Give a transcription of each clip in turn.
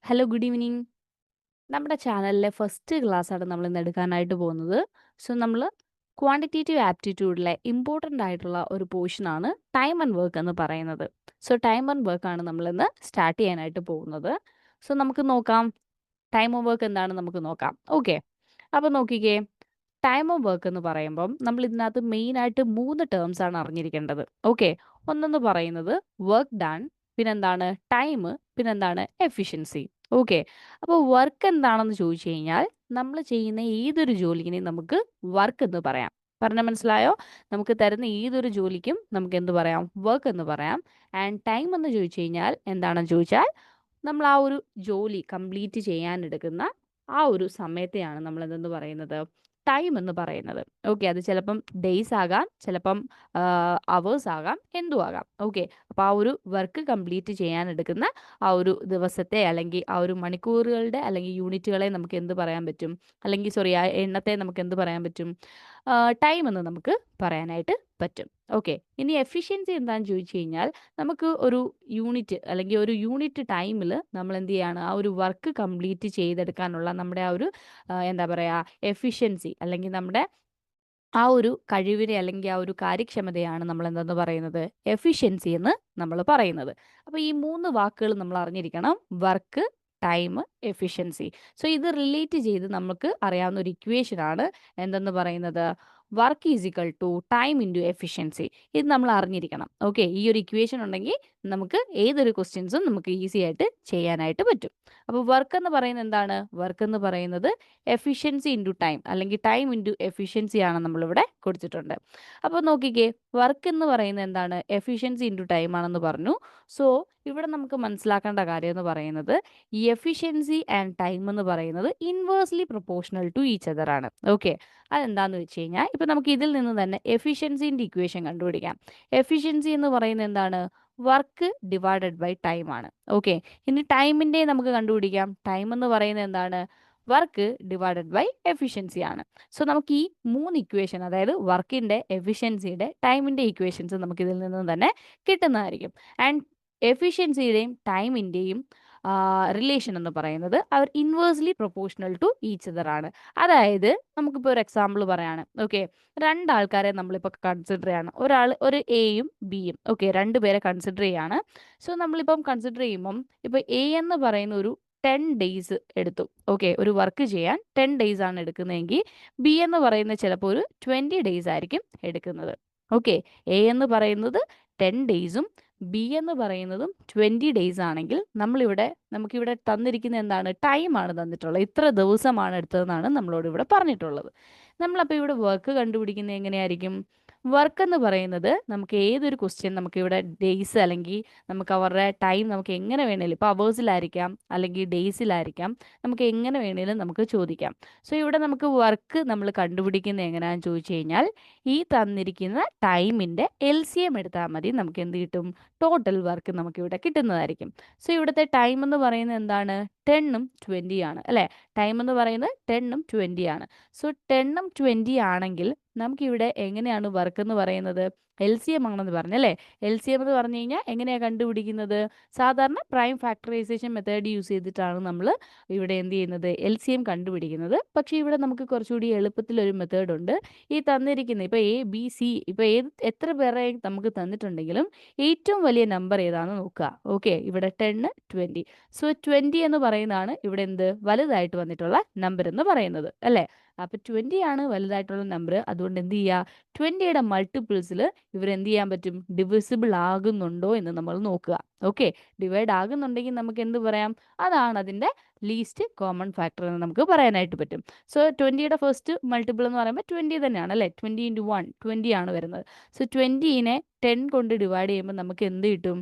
Hello, good evening. നമ്മുടെ ചാനലിലെ first ക്ലാസ്സാണ് നമ്മൾ ഇന്ന് എടുക്കാനായിട്ട് പോകുന്നത്. സോ നമ്മൾ ക്വാണ്ടിറ്റേറ്റീവ് ആപ്റ്റിറ്റ്യൂഡിലെ ഇമ്പോർട്ടൻ്റ് ആയിട്ടുള്ള ഒരു പോർഷനാണ് ടൈം ആൻഡ് വർക്ക് എന്ന് പറയുന്നത്. സോ ടൈം ആൻഡ് വർക്കാണ് നമ്മളിന്ന് സ്റ്റാർട്ട് ചെയ്യാനായിട്ട് പോകുന്നത്. സോ നമുക്ക് നോക്കാം ടൈം ഓഫ് വർക്ക് എന്താണെന്ന് നമുക്ക് നോക്കാം. ഓക്കെ, അപ്പോൾ നോക്കിക്കേ, ടൈം ഓഫ് വർക്ക് എന്ന് പറയുമ്പം നമ്മൾ ഇതിനകത്ത് മെയിനായിട്ട് 3 ടേംസ് ആണ് അറിഞ്ഞിരിക്കേണ്ടത്. ഓക്കെ, ഒന്നെന്ന് പറയുന്നത് വർക്ക് ഡൺ, പിന്നെന്താണ് ടൈം, പിന്നെന്താണ് എഫിഷ്യൻസി. ഓക്കെ, അപ്പോൾ വർക്ക് എന്താണെന്ന് ചോദിച്ചു കഴിഞ്ഞാൽ നമ്മൾ ചെയ്യുന്ന ഏതൊരു ജോലിക്കിനെയും നമുക്ക് വർക്ക് എന്ന് പറയാം. പറഞ്ഞാൽ മനസ്സിലായോ? നമുക്ക് തരുന്ന ഏതൊരു ജോലിക്കും നമുക്ക് എന്ത് പറയാം? വർക്ക് എന്ന് പറയാം. ആൻഡ് ടൈം എന്ന് ചോദിച്ചു കഴിഞ്ഞാൽ എന്താണെന്ന് ചോദിച്ചാൽ നമ്മൾ ആ ഒരു ജോലി കംപ്ലീറ്റ് ചെയ്യാൻ എടുക്കുന്ന ആ ഒരു സമയത്തെയാണ് നമ്മൾ എന്തെന്ന് പറയുന്നത്? ടൈം എന്ന് പറയുന്നത്. ഓക്കെ, അത് ചിലപ്പം ഡേയ്സ് ആകാം, ചിലപ്പം അവേഴ്സ് ആകാം, എന്തും ആകാം. ഓക്കെ, അപ്പോൾ ആ ഒരു വർക്ക് കംപ്ലീറ്റ് ചെയ്യാൻ എടുക്കുന്ന ആ ഒരു ദിവസത്തെ അല്ലെങ്കിൽ ആ ഒരു മണിക്കൂറുകളുടെ അല്ലെങ്കിൽ യൂണിറ്റുകളെ നമുക്ക് എന്ത് പറയാൻ പറ്റും? അല്ലെങ്കിൽ സോറി, ആ എണ്ണത്തെ നമുക്ക് എന്ത് പറയാൻ പറ്റും? ടൈം എന്ന് നമുക്ക് പറയാനായിട്ട് പറ്റും. ഓക്കെ, ഇനി എഫിഷ്യൻസി എന്താണെന്ന് ചോദിച്ചു കഴിഞ്ഞാൽ നമുക്ക് ഒരു യൂണിറ്റ് അല്ലെങ്കിൽ ഒരു യൂണിറ്റ് ടൈമിൽ നമ്മൾ എന്ത് ചെയ്യാണ്? ആ ഒരു വർക്ക് കംപ്ലീറ്റ് ചെയ്തെടുക്കാനുള്ള നമ്മുടെ ആ ഒരു എന്താ പറയുക, എഫിഷ്യൻസി അല്ലെങ്കിൽ നമ്മുടെ ആ ഒരു കഴിവിനെ അല്ലെങ്കിൽ ആ ഒരു കാര്യക്ഷമതയാണ് നമ്മൾ എന്തെന്ന് പറയുന്നത്? എഫിഷ്യൻസി എന്ന് നമ്മൾ പറയുന്നത്. അപ്പോൾ ഈ 3 വാക്കുകൾ നമ്മൾ അറിഞ്ഞിരിക്കണം. Work, time, efficiency. സോ ഇത് റിലേറ്റ് ചെയ്ത് നമുക്ക് അറിയാവുന്ന ഒരു ഇക്വേഷൻ ആണ് എന്തെന്ന് പറയുന്നത്? Work is equal to time into efficiency. ഇത് നമ്മൾ അറിഞ്ഞിരിക്കണം. ഓക്കെ, ഈ ഒരു ഇക്വേഷൻ ഉണ്ടെങ്കിൽ നമുക്ക് ഏതൊരു ക്വസ്റ്റ്യൻസും നമുക്ക് ഈസി ആയിട്ട് ചെയ്യാനായിട്ട് പറ്റും. അപ്പോൾ വർക്ക് എന്ന് പറയുന്നത് എന്താണ്? വർക്ക് എന്ന് പറയുന്നത് എഫിഷ്യൻസി ഇൻറ്റു ടൈം അല്ലെങ്കിൽ ടൈം ഇൻറ്റു എഫിഷ്യൻസി ആണ് നമ്മളിവിടെ കൊടുത്തിട്ടുണ്ട്. അപ്പോൾ നോക്കിക്കേ, വർക്ക് എന്ന് പറയുന്നത് എന്താണ്? എഫിഷ്യൻസി ഇൻറ്റു ടൈം ആണെന്ന് പറഞ്ഞു. സോ ഇവിടെ നമുക്ക് മനസ്സിലാക്കേണ്ട കാര്യം എന്ന് പറയുന്നത് ഈ എഫിഷ്യൻസി ആൻഡ് ടൈം എന്ന് പറയുന്നത് inversely proportional to each other ആണ്. ഓക്കെ, അതെന്താന്ന് വെച്ച് കഴിഞ്ഞാൽ ഇപ്പം നമുക്ക് ഇതിൽ നിന്ന് തന്നെ എഫിഷ്യൻസിൻ്റെ ഇക്വേഷൻ കണ്ടുപിടിക്കാം. എഫിഷ്യൻസി എന്ന് പറയുന്നത് എന്താണ്? വർക്ക് ഡിവൈഡഡ് ബൈ ടൈം ആണ്. ഓക്കെ, ഇനി ടൈമിൻ്റെ നമുക്ക് കണ്ടുപിടിക്കാം. ടൈം എന്ന് പറയുന്നത് എന്താണ്? വർക്ക് ഡിവൈഡഡ് ബൈ എഫിഷ്യൻസി ആണ്. സോ നമുക്ക് ഈ 3 ഇക്വേഷൻ, അതായത് വർക്കിൻ്റെ, എഫിഷ്യൻസിയുടെ, ടൈമിൻ്റെ ഇക്വേഷൻസ് നമുക്ക് ഇതിൽ നിന്ന് തന്നെ കിട്ടുന്നതായിരിക്കും. ആൻഡ് എഫിഷ്യൻസിയുടെയും ടൈമിൻ്റെയും റിലേഷൻ എന്ന് പറയുന്നത് അവർ inversely proportional to each other ആണ്. അതായത് നമുക്കിപ്പോൾ ഒരു എക്സാമ്പിൾ പറയാണ്. ഓക്കെ, രണ്ടാൾക്കാരെ നമ്മളിപ്പോൾ കൺസിഡർ ചെയ്യാണ്. ഒരാൾ ഒരു എയും ബിയും. ഓക്കെ, രണ്ടുപേരെ കൺസിഡർ ചെയ്യാണ്. സോ നമ്മളിപ്പം കൺസിഡർ ചെയ്യുമ്പം ഇപ്പോൾ എ എന്ന് പറയുന്ന ഒരു 10 ഡേയ്സ് എടുത്തു. ഓക്കെ, ഒരു വർക്ക് ചെയ്യാൻ 10 ഡേയ്സ് ആണ് എടുക്കുന്നതെങ്കിൽ ബി എന്ന് പറയുന്നത് ചിലപ്പോൾ ഒരു 20 ഡേയ്സ് ആയിരിക്കും എടുക്കുന്നത്. ഓക്കെ, എ എന്ന് പറയുന്നത് 10 ഡേയ്സും ബി എന്ന് പറയുന്നതും 20 ഡേയ്സ് ആണെങ്കിൽ നമുക്കിവിടെ തന്നിരിക്കുന്ന എന്താണ്? ടൈമാണ് തന്നിട്ടുള്ളത്. ഇത്ര ദിവസമാണ് എടുത്തതെന്നാണ് നമ്മളോട് ഇവിടെ പറഞ്ഞിട്ടുള്ളത്. നമ്മളപ്പോൾ ഇവിടെ വർക്ക് കണ്ടുപിടിക്കുന്നത് എങ്ങനെയായിരിക്കും? വർക്ക് എന്ന് പറയുന്നത് നമുക്ക് ഏതൊരു ക്വസ്റ്റ്യൻ നമുക്കിവിടെ ഡേയ്സ് അല്ലെങ്കിൽ നമുക്ക് അവരുടെ ടൈം നമുക്ക് എങ്ങനെ വേണേലും, ഇപ്പോൾ അവേഴ്സിലായിരിക്കാം അല്ലെങ്കിൽ ഡേയ്സിലായിരിക്കാം, നമുക്ക് എങ്ങനെ വേണേലും നമുക്ക് ചോദിക്കാം. സോ ഇവിടെ നമുക്ക് വർക്ക് നമ്മൾ കണ്ടുപിടിക്കുന്നത് എങ്ങനെയാണെന്ന് ചോദിച്ചു കഴിഞ്ഞാൽ ഈ തന്നിരിക്കുന്ന ടൈമിൻ്റെ LCM എടുത്താൽ മതി. നമുക്ക് എന്ത് കിട്ടും? ടോട്ടൽ വർക്ക് നമുക്കിവിടെ കിട്ടുന്നതായിരിക്കും. സോ ഇവിടുത്തെ ടൈം എന്ന് പറയുന്നത് എന്താണ്? 10ഉം 20 ആണ് അല്ലേ? ടൈം എന്ന് പറയുന്നത് 10ഉം 20 ആണ്. സോ 10ഉം 20 ആണെങ്കിൽ നമുക്കിവിടെ എങ്ങനെയാണ് വർക്ക് എന്ന് പറയുന്നത്? LCM ആണെന്ന് പറഞ്ഞല്ലേ? LCM എന്ന് പറഞ്ഞു കഴിഞ്ഞാൽ എങ്ങനെയാണ് കണ്ടുപിടിക്കുന്നത്? സാധാരണ പ്രൈം ഫാക്ടറൈസേഷൻ മെത്തേഡ് യൂസ് ചെയ്തിട്ടാണ് നമ്മൾ ഇവിടെ എന്ത് ചെയ്യുന്നത്? LCM കണ്ടുപിടിക്കുന്നത്. പക്ഷേ ഇവിടെ നമുക്ക് കുറച്ചുകൂടി എളുപ്പത്തിലൊരു മെത്തേഡ് ഉണ്ട്. ഈ തന്നിരിക്കുന്ന ഇപ്പോൾ എ ബി സി, ഇപ്പോൾ എത്ര പേരെ നമുക്ക് തന്നിട്ടുണ്ടെങ്കിലും ഏറ്റവും വലിയ നമ്പർ ഏതാണെന്ന് നോക്കുക. ഓക്കെ, ഇവിടെ 10, 20. സോ 20 എന്ന് പറയുന്നതാണ് ഇവിടെ എന്ത് വലുതായിട്ട് വന്നിട്ടുള്ള നമ്പർ എന്ന് പറയുന്നത് അല്ലേ? അപ്പോൾ 20 ആണ് വലുതായിട്ടുള്ള നമ്പർ. അതുകൊണ്ട് എന്ത് ചെയ്യുക? 20യുടെ മൾട്ടിപ്പിൾസിൽ ഇവരെന്ത് ചെയ്യാൻ പറ്റും? ഡിവിസിബിൾ ആകുന്നുണ്ടോ എന്ന് നമ്മൾ നോക്കുക. ഓക്കെ, ഡിവൈഡ് ആകുന്നുണ്ടെങ്കിൽ നമുക്ക് എന്ത് പറയാം? അതാണ് അതിൻ്റെ ലീസ്റ്റ് കോമൺ ഫാക്ടർ എന്ന് നമുക്ക് പറയാനായിട്ട് പറ്റും. സോ 20യുടെ ഫസ്റ്റ് മൾട്ടിപ്പിൾ എന്ന് പറയുമ്പോൾ 20 തന്നെയാണ് അല്ലേ? 20 ഇൻറ്റു 1 20 ആണ് വരുന്നത്. സോ 20നെ 10 കൊണ്ട് ഡിവൈഡ് ചെയ്യുമ്പോൾ നമുക്ക് എന്ത് കിട്ടും?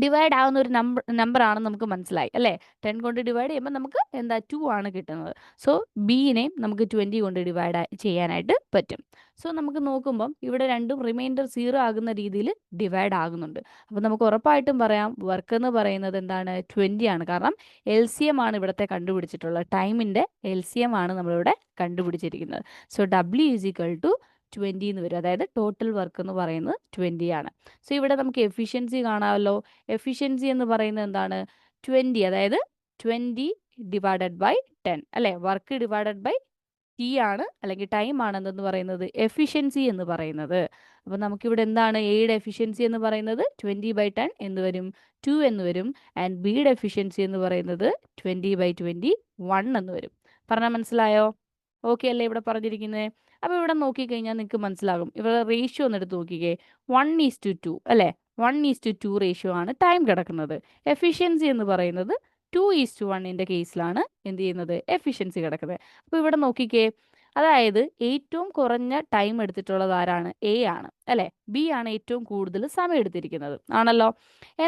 ഡിവൈഡ് ആവുന്ന ഒരു നമ്പർ ആണെന്ന് നമുക്ക് മനസ്സിലായി അല്ലേ? 10 കൊണ്ട് ഡിവൈഡ് ചെയ്യുമ്പോൾ നമുക്ക് എന്താ 2 ആണ് കിട്ടുന്നത്. സോ ബിനെയും നമുക്ക് 20 കൊണ്ട് ഡിവൈഡ് ചെയ്യാനായിട്ട് പറ്റും. സോ നമുക്ക് നോക്കുമ്പം ഇവിടെ രണ്ടും റിമൈൻഡർ 0 ആകുന്ന രീതിയിൽ ഡിവൈഡ് ആകുന്നുണ്ട്. അപ്പോൾ നമുക്ക് ഉറപ്പായിട്ടും പറയാം വർക്ക് എന്ന് പറയുന്നത് എന്താണ്? 20 ആണ്. കാരണം LCM ആണ് ഇവിടുത്തെ കണ്ടുപിടിച്ചിട്ടുള്ളത്. ടൈമിൻ്റെ LCM ആണ് നമ്മളിവിടെ കണ്ടുപിടിച്ചിരിക്കുന്നത്. So W is equal to 20 എന്ന് വരും. അതായത് ടോട്ടൽ വർക്ക് എന്ന് പറയുന്നത് 20 ആണ്. സോ ഇവിടെ നമുക്ക് എഫിഷ്യൻസി കാണാമല്ലോ. എഫിഷ്യൻസി എന്ന് പറയുന്നത് എന്താണ്? 20, അതായത് 20/10 അല്ലെ? വർക്ക് ഡിവൈഡഡ് ബൈ ടി ആണ് അല്ലെങ്കിൽ ടൈം ആണ് എന്തെന്ന് പറയുന്നത് എഫിഷ്യൻസി എന്ന് പറയുന്നത്. അപ്പോൾ നമുക്കിവിടെ എന്താണ് എയുടെ എഫിഷ്യൻസി എന്ന് പറയുന്നത് 20/10 എന്ന് വരും, 2 എന്ന് വരും. ആൻഡ് ബിയുടെ എഫിഷ്യൻസി എന്ന് പറയുന്നത് 20/21 എന്ന് വരും. പറഞ്ഞാൽ മനസ്സിലായോ? ഓക്കെ അല്ലേ ഇവിടെ പറഞ്ഞിരിക്കുന്നത്? അപ്പോൾ ഇവിടെ നോക്കിക്കഴിഞ്ഞാൽ നിങ്ങൾക്ക് മനസ്സിലാകും. ഇവിടെ റേഷ്യോ ഒന്ന് എടുത്ത് നോക്കിക്കേ. 1:2 അല്ലേ? 1:2 റേഷ്യോ ആണ് ടൈം കിടക്കുന്നത്. എഫിഷ്യൻസി എന്ന് പറയുന്നത് 2:1ന്റെ കേസിലാണ് എന്ത് ചെയ്യുന്നത് എഫിഷ്യൻസി കിടക്കുന്നത്. അപ്പോൾ ഇവിടെ നോക്കിക്കേ, അതായത് ഏറ്റവും കുറഞ്ഞ ടൈം എടുത്തിട്ടുള്ളത് ആരാണ്? എ ആണ് അല്ലേ? ബി ആണ് ഏറ്റവും കൂടുതൽ സമയം എടുത്തിരിക്കുന്നത് ആണല്ലോ.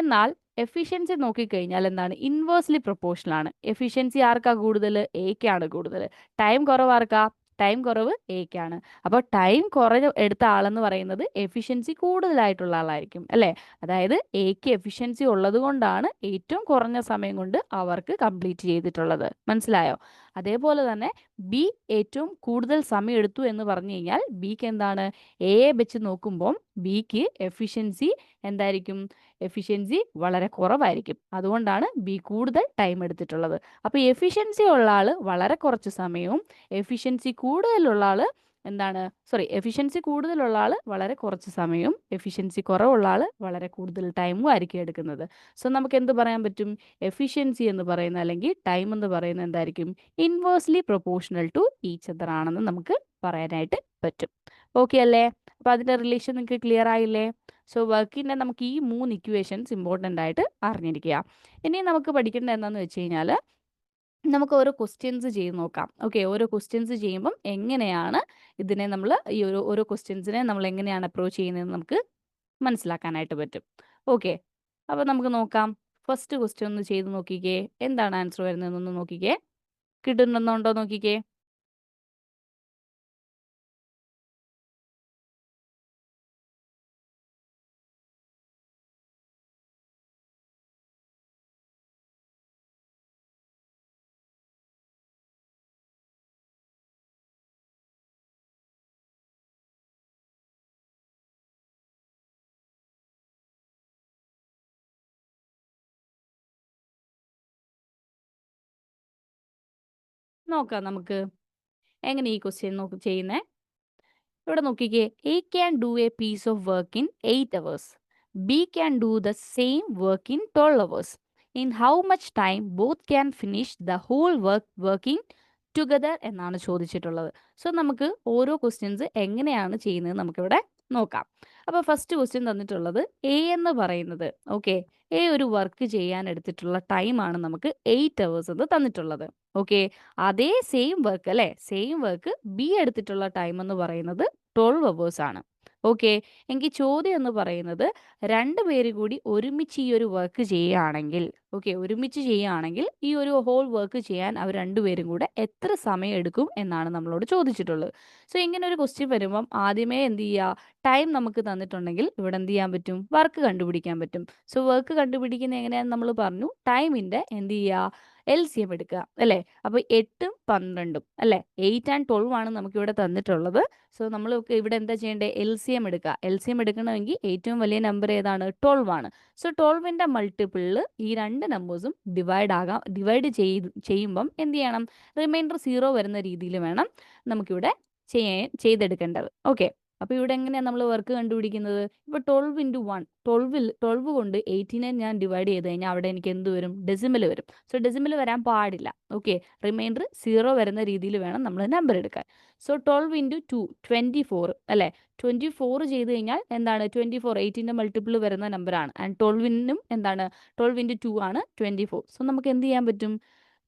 എന്നാൽ എഫിഷ്യൻസി നോക്കിക്കഴിഞ്ഞാൽ എന്താണ് ഇൻവേഴ്സ്ലി പ്രൊപ്പോർഷണൽ ആണ്. എഫിഷ്യൻസി ആർക്കാ കൂടുതൽ? എക്കാണ് കൂടുതൽ. ടൈം കുറവ് ആർക്കാ? ടൈം കുറവ് എക്കാണ്. അപ്പോൾ ടൈം കുറഞ്ഞ എടുത്ത ആളെന്ന് പറയുന്നത് എഫിഷ്യൻസി കൂടുതലായിട്ടുള്ള ആളായിരിക്കും അല്ലേ? അതായത് എക്ക് എഫിഷ്യൻസി ഉള്ളത് കൊണ്ടാണ് ഏറ്റവും കുറഞ്ഞ സമയം കൊണ്ട് ആ വർക്ക് കംപ്ലീറ്റ് ചെയ്തിട്ടുള്ളത്. മനസ്സിലായോ? അതേപോലെ തന്നെ ബി ഏറ്റവും കൂടുതൽ സമയം എടുത്തു എന്ന് പറഞ്ഞു കഴിഞ്ഞാൽ ബിക്ക് എന്താണ് എയെ വെച്ച് നോക്കുമ്പോൾ ബിക്ക് എഫിഷ്യൻസി എന്തായിരിക്കും? എഫിഷ്യൻസി വളരെ കുറവായിരിക്കും. അതുകൊണ്ടാണ് ബി കൂടുതൽ ടൈം എടുത്തിട്ടുള്ളത്. അപ്പോൾ എഫിഷ്യൻസി ഉള്ള ആൾ വളരെ കുറച്ച് സമയവും എഫിഷ്യൻസി കൂടുതലുള്ള ആൾ എന്താണ് എഫിഷ്യൻസി കൂടുതലുള്ള ആൾ വളരെ കുറച്ച് സമയവും എഫിഷ്യൻസി കുറവുള്ള ആൾ വളരെ കൂടുതൽ ടൈമും ആയിരിക്കും എടുക്കുന്നത്. സോ നമുക്ക് എന്ത് പറയാൻ പറ്റും? എഫിഷ്യൻസി എന്ന് പറയുന്ന അല്ലെങ്കിൽ ടൈം എന്ന് പറയുന്നത് എന്തായിരിക്കും? Inversely proportional to each other ആണെന്ന് നമുക്ക് പറയാനായിട്ട് പറ്റും. ഓക്കെ അല്ലേ? അപ്പോൾ അതിൻ്റെ റിലേഷൻ നിങ്ങൾക്ക് ക്ലിയർ ആയില്ലേ? സോ വർക്കിൻ്റെ നമുക്ക് ഈ 3 ഇക്വേഷൻസ് ഇമ്പോർട്ടൻ്റ് ആയിട്ട് അറിഞ്ഞിരിക്കുക. ഇനി നമുക്ക് പഠിക്കേണ്ടത് എന്താണെന്ന് വെച്ച് കഴിഞ്ഞാൽ നമുക്ക് ഓരോ ക്വസ്റ്റ്യൻസ് ചെയ്ത് നോക്കാം. ഓക്കെ, ഓരോ ക്വസ്റ്റ്യൻസ് ചെയ്യുമ്പം എങ്ങനെയാണ് ഇതിനെ നമ്മൾ ഈ ഓരോ ക്വസ്റ്റ്യൻസിനെ നമ്മൾ എങ്ങനെയാണ് അപ്രോച്ച് ചെയ്യുന്നതെന്ന് നമുക്ക് മനസ്സിലാക്കാനായിട്ട് പറ്റും. ഓക്കെ, അപ്പോൾ നമുക്ക് നോക്കാം. ഫസ്റ്റ് ക്വസ്റ്റ്യൻ ഒന്ന് ചെയ്ത് നോക്കിക്കേ. എന്താണ് ആൻസർ വരുന്നതെന്നൊന്ന് നോക്കിക്കേ. കിട്ടുന്നുണ്ടോ നോക്കിക്കേ. നോക്കാം നമുക്ക് എങ്ങനെ ഈ ക്വസ്റ്റ്യൻ ചെയ്യുന്നേ. ഇവിടെ നോക്കിക്കേ, A can do a piece of work in 8 hours. B can do the same work in 12 hours. In how much time both can finish the whole working together എന്നാണ് ചോദിച്ചിട്ടുള്ളത്. സോ നമുക്ക് ഓരോ ക്വസ്റ്റ്യൻസ് എങ്ങനെയാണ് ചെയ്യുന്നത് നമുക്കിവിടെ നോക്കാം. അപ്പോൾ ഫസ്റ്റ് ക്വസ്റ്റ്യൻ തന്നിട്ടുള്ളത് എ എന്ന് പറയുന്നത് ഓക്കെ, എ ഒരു വർക്ക് ചെയ്യാൻ എടുത്തിട്ടുള്ള ടൈമാണ് നമുക്ക് 8 അവേഴ്സ് എന്ന് തന്നിട്ടുള്ളത്. ഓക്കെ, അതേ സെയിം വർക്ക് അല്ലേ, സെയിം വർക്ക് ബി എടുത്തിട്ടുള്ള ടൈം എന്ന് പറയുന്നത് 12 അവേഴ്സ് ആണ്. ഓക്കെ, എങ്കിൽ ചോദ്യം എന്ന് പറയുന്നത് രണ്ടുപേര് കൂടി ഒരുമിച്ച് ഈ ഒരു വർക്ക് ചെയ്യുകയാണെങ്കിൽ ഒരുമിച്ച് ചെയ്യുകയാണെങ്കിൽ ഈ ഒരു ഹോൾ വർക്ക് ചെയ്യാൻ അവർ രണ്ടുപേരും കൂടെ എത്ര സമയം എടുക്കും എന്നാണ് നമ്മളോട് ചോദിച്ചിട്ടുള്ളത്. സോ ഇങ്ങനെ ഒരു ക്വസ്റ്റ്യൻ വരുമ്പം ആദ്യമേ എന്ത് ചെയ്യുക, ടൈം നമുക്ക് തന്നിട്ടുണ്ടെങ്കിൽ ഇവിടെ എന്ത് ചെയ്യാൻ പറ്റും? വർക്ക് കണ്ടുപിടിക്കാൻ പറ്റും. സോ വർക്ക് കണ്ടുപിടിക്കുന്നത് എങ്ങനെയാണെന്ന് നമ്മൾ പറഞ്ഞു. ടൈമിൻ്റെ എന്ത് ചെയ്യുക? LCM എടുക്കുക അല്ലേ? അപ്പോൾ 8ഉം 12ഉം അല്ലേ, 8 ആൻഡ് 12 ആണ് നമുക്കിവിടെ തന്നിട്ടുള്ളത്. സോ നമ്മൾ ഇവിടെ എന്താ ചെയ്യേണ്ടത്? LCM എടുക്കുക. LCM എടുക്കണമെങ്കിൽ ഏറ്റവും വലിയ നമ്പർ ഏതാണ്? 12 ആണ്. സോ 12ന്റെ മൾട്ടിപ്പിളിൽ ഈ രണ്ട് നമ്പേഴ്സും ഡിവൈഡ് ചെയ്യുമ്പം എന്ത് ചെയ്യണം? റിമൈൻഡർ 0 വരുന്ന രീതിയിൽ വേണം നമുക്കിവിടെ ചെയ്തെടുക്കേണ്ടത്. ഓക്കെ, അപ്പോൾ ഇവിടെ എങ്ങനെയാണ് നമ്മൾ വർക്ക് കണ്ടുപിടിക്കുന്നത്? ഇപ്പോൾ 12 ഇൻറ്റു 1 12 കൊണ്ട് 18നെ ഞാൻ ഡിവൈഡ് ചെയ്ത് കഴിഞ്ഞാൽ അവിടെ എനിക്ക് എന്ത് വരും? ഡെസിമൽ വരും. സോ ഡെസിമൽ വരാൻ പാടില്ല. ഓക്കെ, റിമൈൻഡർ 0 വരുന്ന രീതിയിൽ വേണം നമ്മൾ നമ്പർ എടുക്കാൻ. സോ 12 ഇൻറ്റു 2 24 അല്ലേ? 24 ചെയ്ത് കഴിഞ്ഞാൽ എന്താണ്? 24 8ന്റെ മൾട്ടിപ്പിൾ വരുന്ന നമ്പറാണ്. ആൻഡ് 12നും എന്താണ്? 12 ഇൻറ്റു 2 ആണ് 24. സോ നമുക്ക് എന്ത് ചെയ്യാൻ പറ്റും?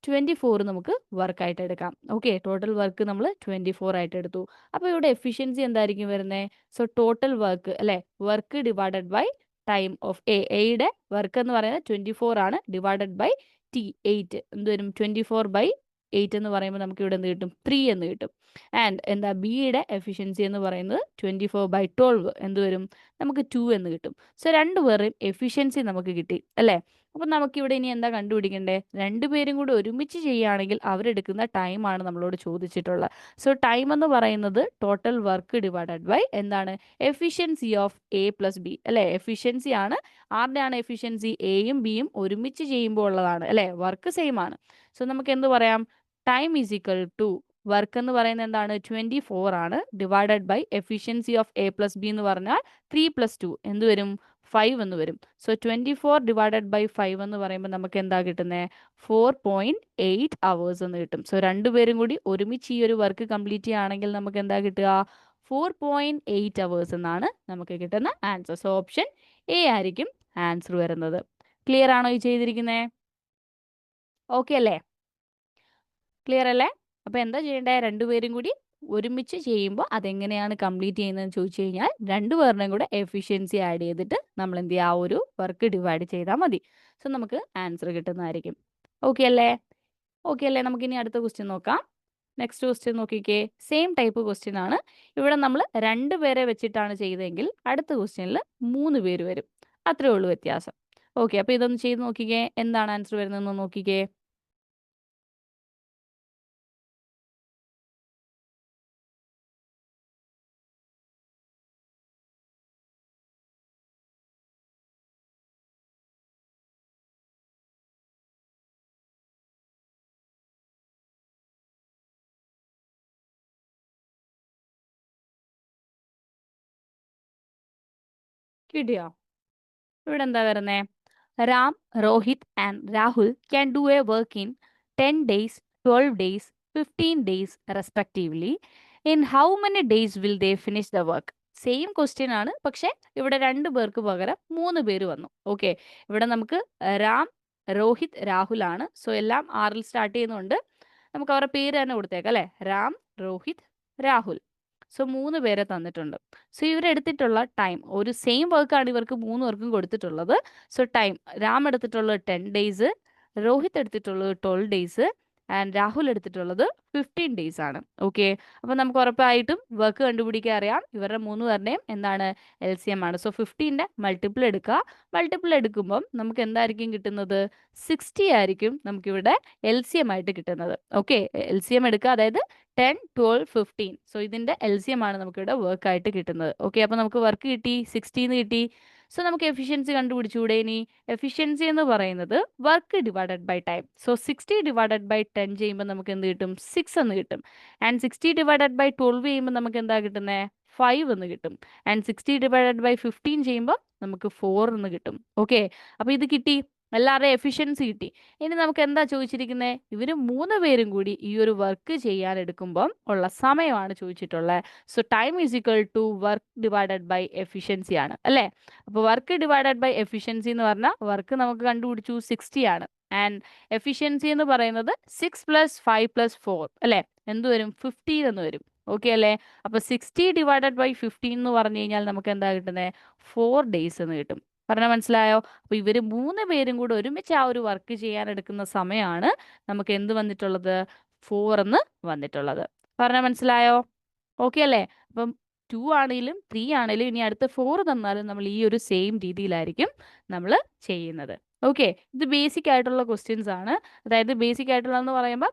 24 നമുക്ക് വർക്കായിട്ട് എടുക്കാം. ഓക്കെ, ടോട്ടൽ വർക്ക് നമ്മൾ 24 ആയിട്ട് എടുത്തു. അപ്പോൾ ഇവിടെ എഫിഷ്യൻസി എന്തായിരിക്കും വരുന്നത്? സോ ടോട്ടൽ വർക്ക് അല്ലേ, work divided by time of എയുടെ വർക്ക് എന്ന് പറയുന്നത് 24 ആണ്, ഡിവൈഡഡ് ബൈ ടി 8 എന്ത് വരും? 24/8 എന്ന് പറയുമ്പോൾ നമുക്ക് ഇവിടെ എന്ത് കിട്ടും? 3 എന്ന് കിട്ടും. ആൻഡ് എന്താ ബിയുടെ എഫിഷ്യൻസി എന്ന് പറയുന്നത് 24/12 എന്ത് വരും? നമുക്ക് 2 എന്ന് കിട്ടും. സോ രണ്ടുപേരുടെയും എഫിഷ്യൻസി നമുക്ക് കിട്ടി അല്ലേ? അപ്പം നമുക്കിവിടെ ഇനി എന്താ കണ്ടുപിടിക്കണ്ടേ? 2 പേരും കൂടി ഒരുമിച്ച് ചെയ്യുകയാണെങ്കിൽ അവരെടുക്കുന്ന ടൈമാണ് നമ്മളോട് ചോദിച്ചിട്ടുള്ളത്. സോ ടൈം എന്ന് പറയുന്നത് ടോട്ടൽ വർക്ക് ഡിവൈഡഡ് ബൈ എന്താണ്? Efficiency of A plus B അല്ലേ? എഫിഷ്യൻസി ആണ്. ആരുടെയാണ് എഫിഷ്യൻസി? എയും ബിയും ഒരുമിച്ച് ചെയ്യുമ്പോൾ ഉള്ളതാണ് അല്ലേ? വർക്ക് സെയിം ആണ്. സോ നമുക്ക് എന്ത് പറയാം? Time is equal to work എന്ന് പറയുന്നത് എന്താണ്? 24 ആണ്. Divided by efficiency of A plus B എന്ന് പറഞ്ഞാൽ 3 പ്ലസ് 2 എന്ത് വരും? 5 എന്ന് വരും. സോ 24 ഡിവൈഡഡ് ബൈ 5 എന്ന് പറയുമ്പോൾ നമുക്ക് എന്താ കിട്ടുന്നത്? 4.8 അവേഴ്സ് എന്ന് കിട്ടും. സോ രണ്ടുപേരും കൂടി ഒരുമിച്ച് ഈ ഒരു വർക്ക് കംപ്ലീറ്റ് ചെയ്യുകയാണെങ്കിൽ നമുക്ക് എന്താ കിട്ടുക? 4.8 അവേഴ്സ് എന്നാണ് നമുക്ക് കിട്ടുന്ന ആൻസർ. സോ ഓപ്ഷൻ എ ആയിരിക്കും ആൻസർ വരുന്നത്. ക്ലിയർ ആണോ ഈ ചെയ്തിരിക്കുന്നത്? ഓക്കെ അല്ലേ? ക്ലിയർ അല്ലേ? അപ്പോൾ എന്താ ചെയ്യേണ്ടത്? രണ്ടുപേരും കൂടി ഒരുമിച്ച് ചെയ്യുമ്പോൾ അതെങ്ങനെയാണ് കംപ്ലീറ്റ് ചെയ്യുന്നതെന്ന് ചോദിച്ചു കഴിഞ്ഞാൽ രണ്ടുപേരുടെയും കൂടെ എഫിഷ്യൻസി ആഡ് ചെയ്തിട്ട് നമ്മൾ എന്ത് ചെയ്യുക? ആ ഒരു വർക്ക് ഡിവൈഡ് ചെയ്താൽ മതി. സോ നമുക്ക് ആൻസർ കിട്ടുന്നതായിരിക്കും. ഓക്കെ അല്ലേ? ഓക്കെ അല്ലേ? നമുക്കിനി അടുത്ത ക്വസ്റ്റ്യൻ നോക്കാം. നെക്സ്റ്റ് ക്വസ്റ്റ്യൻ നോക്കിക്കേ. സെയിം ടൈപ്പ് ക്വസ്റ്റ്യൻ ആണ്. ഇവിടെ നമ്മൾ 2 പേരെ വെച്ചിട്ടാണ് ചെയ്തതെങ്കിൽ അടുത്ത ക്വസ്റ്റ്യനിൽ 3 പേര് വരും. അത്രേ ഉള്ളൂ വ്യത്യാസം. ഓക്കെ, അപ്പോൾ ഇതൊന്ന് ചെയ്ത് നോക്കിക്കേ. എന്താണ് ആൻസർ വരുന്നതെന്ന് നോക്കിക്കേ. കിട്ടിയോ? ഇവിടെ എന്താ വരുന്നേ? Ram, Rohit and Rahul can do A work in 10 days, 12 days, 15 days respectively. In how many days will they finish the work? Same question ആണ്, പക്ഷേ ഇവിടെ 2 പേർക്ക് പകരം 3 പേര് വന്നു. ഓക്കെ, ഇവിടെ നമുക്ക് രാം, രോഹിത്, രാഹുൽ ആണ്. സോ എല്ലാം ആറിൽ സ്റ്റാർട്ട് ചെയ്യുന്നുണ്ട്. നമുക്ക് അവരുടെ പേര് തന്നെ കൊടുത്തേക്കാം അല്ലേ? രാം, രോഹിത്, രാഹുൽ. സോ 3 പേരെ തന്നിട്ടുണ്ട്. സോ ഇവരെടുത്തിട്ടുള്ള ടൈം ഒരു സെയിം വർക്കാണ് ഇവർക്ക് 3 പേർക്കും കൊടുത്തിട്ടുള്ളത്. സോ ടൈം രാം എടുത്തിട്ടുള്ളത് 10 ഡേയ്സ്, രോഹിത് എടുത്തിട്ടുള്ളത് 12 ഡേയ്സ് ആൻഡ് രാഹുൽ എടുത്തിട്ടുള്ളത് 15 ഡേയ്സ് ആണ്. ഓക്കെ, അപ്പോൾ നമുക്ക് ഉറപ്പായിട്ടും വർക്ക് കണ്ടുപിടിക്കാൻ അറിയാം. ഇവരുടെ 3 പേരുടെയും എന്താണ്? LCM ആണ്. സോ 15ന്റെ മൾട്ടിപ്പിൾ എടുക്കുക. മൾട്ടിപ്പിൾ എടുക്കുമ്പം നമുക്ക് എന്തായിരിക്കും കിട്ടുന്നത്? 60 ആയിരിക്കും നമുക്കിവിടെ LCM ആയിട്ട് കിട്ടുന്നത്. ഓക്കെ, LCM എടുക്കുക, അതായത് 10, 12, 15. സോ ഇതിന്റെ LCM ആണ് നമുക്കിവിടെ വർക്ക് ആയിട്ട് കിട്ടുന്നത്. ഓക്കെ, അപ്പോൾ നമുക്ക് വർക്ക് കിട്ടി, 60 കിട്ടി. സോ നമുക്ക് എഫിഷ്യൻസി കണ്ടുപിടിച്ചുകൂടെ ഇനി? എഫിഷ്യൻസി എന്ന് പറയുന്നത് work divided by time. So 60 divided by 10 ചെയ്യുമ്പോൾ നമുക്ക് എന്ത് കിട്ടും? 6 എന്ന് കിട്ടും. ആൻഡ് 60 ഡിവൈഡഡ് ബൈ 12 ചെയ്യുമ്പോൾ നമുക്ക് എന്താ കിട്ടുന്നത്? 5 എന്ന് കിട്ടും. ആൻഡ് 60 ഡിവൈഡഡ് ബൈ 15 ചെയ്യുമ്പോൾ നമുക്ക് 4 എന്ന് കിട്ടും. ഓക്കെ, അപ്പോൾ ഇത് കിട്ടി, എല്ലാവരുടെയും എഫിഷ്യൻസി കിട്ടി. ഇനി നമുക്ക് എന്താ ചോദിച്ചിരിക്കുന്നത്? ഇവർ 3 പേരും കൂടി ഈ ഒരു വർക്ക് ചെയ്യാൻ എടുക്കുമ്പം ഉള്ള സമയമാണ് ചോദിച്ചിട്ടുള്ളത്. So time is equal to work divided by efficiency ആണ് അല്ലേ? അപ്പോൾ വർക്ക് ഡിവൈഡഡ് ബൈ എഫിഷ്യൻസി എന്ന് പറഞ്ഞാൽ വർക്ക് നമുക്ക് കണ്ടുപിടിച്ചു 60 ആണ്. ആൻഡ് എഫിഷ്യൻസി എന്ന് പറയുന്നത് 6 + 5 + 4 അല്ലേ? എന്ത് വരും? 15 എന്ന് വരും. ഓക്കെ അല്ലേ? അപ്പോൾ 60 ഡിവൈഡഡ് ബൈ 15 എന്ന് പറഞ്ഞു കഴിഞ്ഞാൽ നമുക്ക് എന്താ കിട്ടുന്നത്? 4 ഡേയ്സ് എന്ന് കിട്ടും. പറഞ്ഞാൽ മനസ്സിലായോ? അപ്പോൾ ഇവർ 3 പേരും കൂടെ ഒരുമിച്ച് ആ ഒരു വർക്ക് ചെയ്യാൻ എടുക്കുന്ന സമയമാണ് നമുക്ക് എന്ത് വന്നിട്ടുള്ളത്? 4 എന്ന് വന്നിട്ടുള്ളത്. പറഞ്ഞാൽ മനസ്സിലായോ? ഓക്കെ അല്ലേ? അപ്പം 2 ആണെങ്കിലും 3 ആണെങ്കിലും ഇനി അടുത്ത 4 തന്നാലും നമ്മൾ ഈ ഒരു സെയിം രീതിയിലായിരിക്കും നമ്മൾ ചെയ്യുന്നത്. ഓക്കെ, ഇത് ബേസിക് ആയിട്ടുള്ള ക്വസ്റ്റ്യൻസ് ആണ്. അതായത് ബേസിക് ആയിട്ടുള്ളതെന്ന് പറയുമ്പോൾ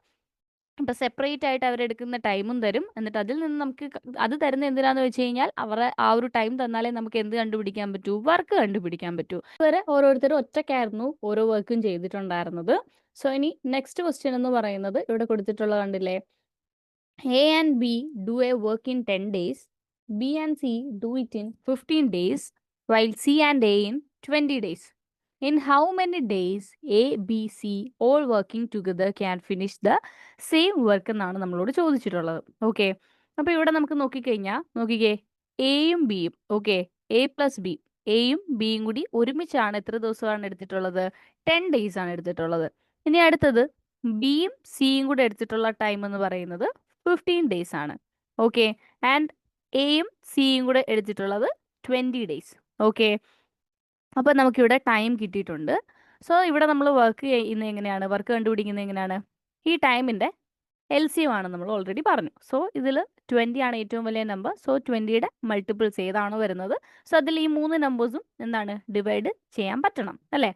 ഇപ്പം സെപ്പറേറ്റ് ആയിട്ട് അവരെടുക്കുന്ന ടൈമും തരും. എന്നിട്ട് അതിൽ നിന്ന് നമുക്ക് അത് തരുന്നത് എന്തിനാന്ന് വെച്ച് കഴിഞ്ഞാൽ അവരുടെ ആ ഒരു ടൈം തന്നാലേ നമുക്ക് എന്ത് കണ്ടുപിടിക്കാൻ പറ്റൂ? വർക്ക് കണ്ടുപിടിക്കാൻ പറ്റൂ. ഇതുവരെ ഓരോരുത്തരും ഒറ്റയ്ക്കായിരുന്നു ഓരോ വർക്കും ചെയ്തിട്ടുണ്ടായിരുന്നത്. സോ ഇനി നെക്സ്റ്റ് ക്വസ്റ്റ്യൻ എന്ന് പറയുന്നത് ഇവിടെ കൊടുത്തിട്ടുള്ളത് കണ്ടില്ലേ? A and B do a work in 10 days, B and C do it in 15 days, while C and A in 20 days. In how many days A, B, C all working together can finish the same work എന്നാണ് നമ്മളോട് ചോദിച്ചിട്ടുള്ളത്. Okay, അപ്പോൾ ഇവിടെ നമുക്ക് നോക്കിക്കഴിഞ്ഞാൽ നോക്കിക്കേ, എയും ബിയും ഓക്കെ, എ പ്ലസ് ബി, എയും ബിയും കൂടി ഒരുമിച്ചാണ് എത്ര ദിവസമാണ് എടുത്തിട്ടുള്ളത്? 10 ഡേയ്സ് ആണ് എടുത്തിട്ടുള്ളത്. ഇനി അടുത്തത് ബിയും സിയും കൂടെ എടുത്തിട്ടുള്ള ടൈം എന്ന് പറയുന്നത് 15 ഡേയ്സ് ആണ്. ഓക്കെ, ആൻഡ് എയും സിയും കൂടെ എടുത്തിട്ടുള്ളത് 20 ഡേയ്സ്. ഓക്കെ, അപ്പോൾ നമുക്കിവിടെ ടൈം കിട്ടിയിട്ടുണ്ട്. സോ ഇവിടെ നമ്മൾ വർക്ക് ചെയ്യുന്നത് എങ്ങനെയാണ്? വർക്ക് കണ്ടുപിടിക്കുന്നത് എങ്ങനെയാണ്? ഈ ടൈമിൻ്റെ LCM ആണ് നമ്മൾ ഓൾറെഡി പറഞ്ഞു. സോ ഇതിൽ 20 ആണ് ഏറ്റവും വലിയ നമ്പർ. സോ 20യുടെ മൾട്ടിപ്പിൾസ് ഏതാണോ വരുന്നത്, സോ അതിൽ ഈ 3 നമ്പേഴ്സും എന്താണ്? ഡിവൈഡ് ചെയ്യാൻ പറ്റണം അല്ലേ?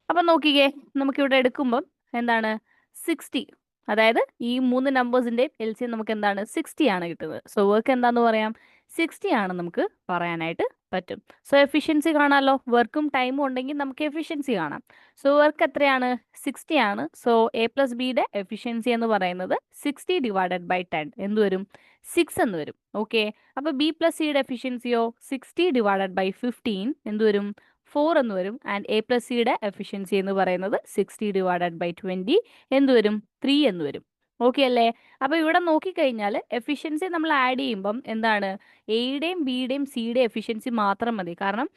അപ്പം നോക്കിക്കേ, നമുക്കിവിടെ എടുക്കുമ്പം എന്താണ് 60, അതായത് ഈ മൂന്ന് നമ്പേഴ്സിന്റെ LCM നമുക്ക് എന്താണ് 60 ആണ് കിട്ടുന്നത്. സോ വർക്ക് എന്താന്ന് പറയാം 60 ആണ് നമുക്ക് പറയാനായിട്ട് പറ്റും. സോ എഫിഷ്യൻസി കാണാമല്ലോ, വർക്കും ടൈമും ഉണ്ടെങ്കിൽ നമുക്ക് എഫിഷ്യൻസി കാണാം. സോ വർക്ക് എത്രയാണ് 60 ആണ്. സോ A+Bയുടെ എഫിഷ്യൻസി എന്ന് പറയുന്നത് 60 ഡിവൈഡഡ് ബൈ 10 എന്ത് വരും 6 എന്ന് വരും. ഓക്കെ, അപ്പോൾ B+Cയുടെ എഫിഷ്യൻസിയോ 60 ഡിവൈഡഡ് ബൈ 15 എന്ത് വരും 4 എന്ന് വരും. ആൻഡ് A+Cയുടെ എഫിഷ്യൻസി എന്ന് പറയുന്നത് 60 ഡിവൈഡഡ് ബൈ 20 എന്ത് വരും 3 എന്ന് വരും. ഓക്കെ അല്ലേ? അപ്പോൾ ഇവിടെ നോക്കിക്കഴിഞ്ഞാൽ എഫിഷ്യൻസി നമ്മൾ ആഡ് ചെയ്യുമ്പം എന്താണ് എയുടെയും ബിയുടെയും സിയുടെയും എഫിഷ്യൻസി മാത്രം മതി. കാരണം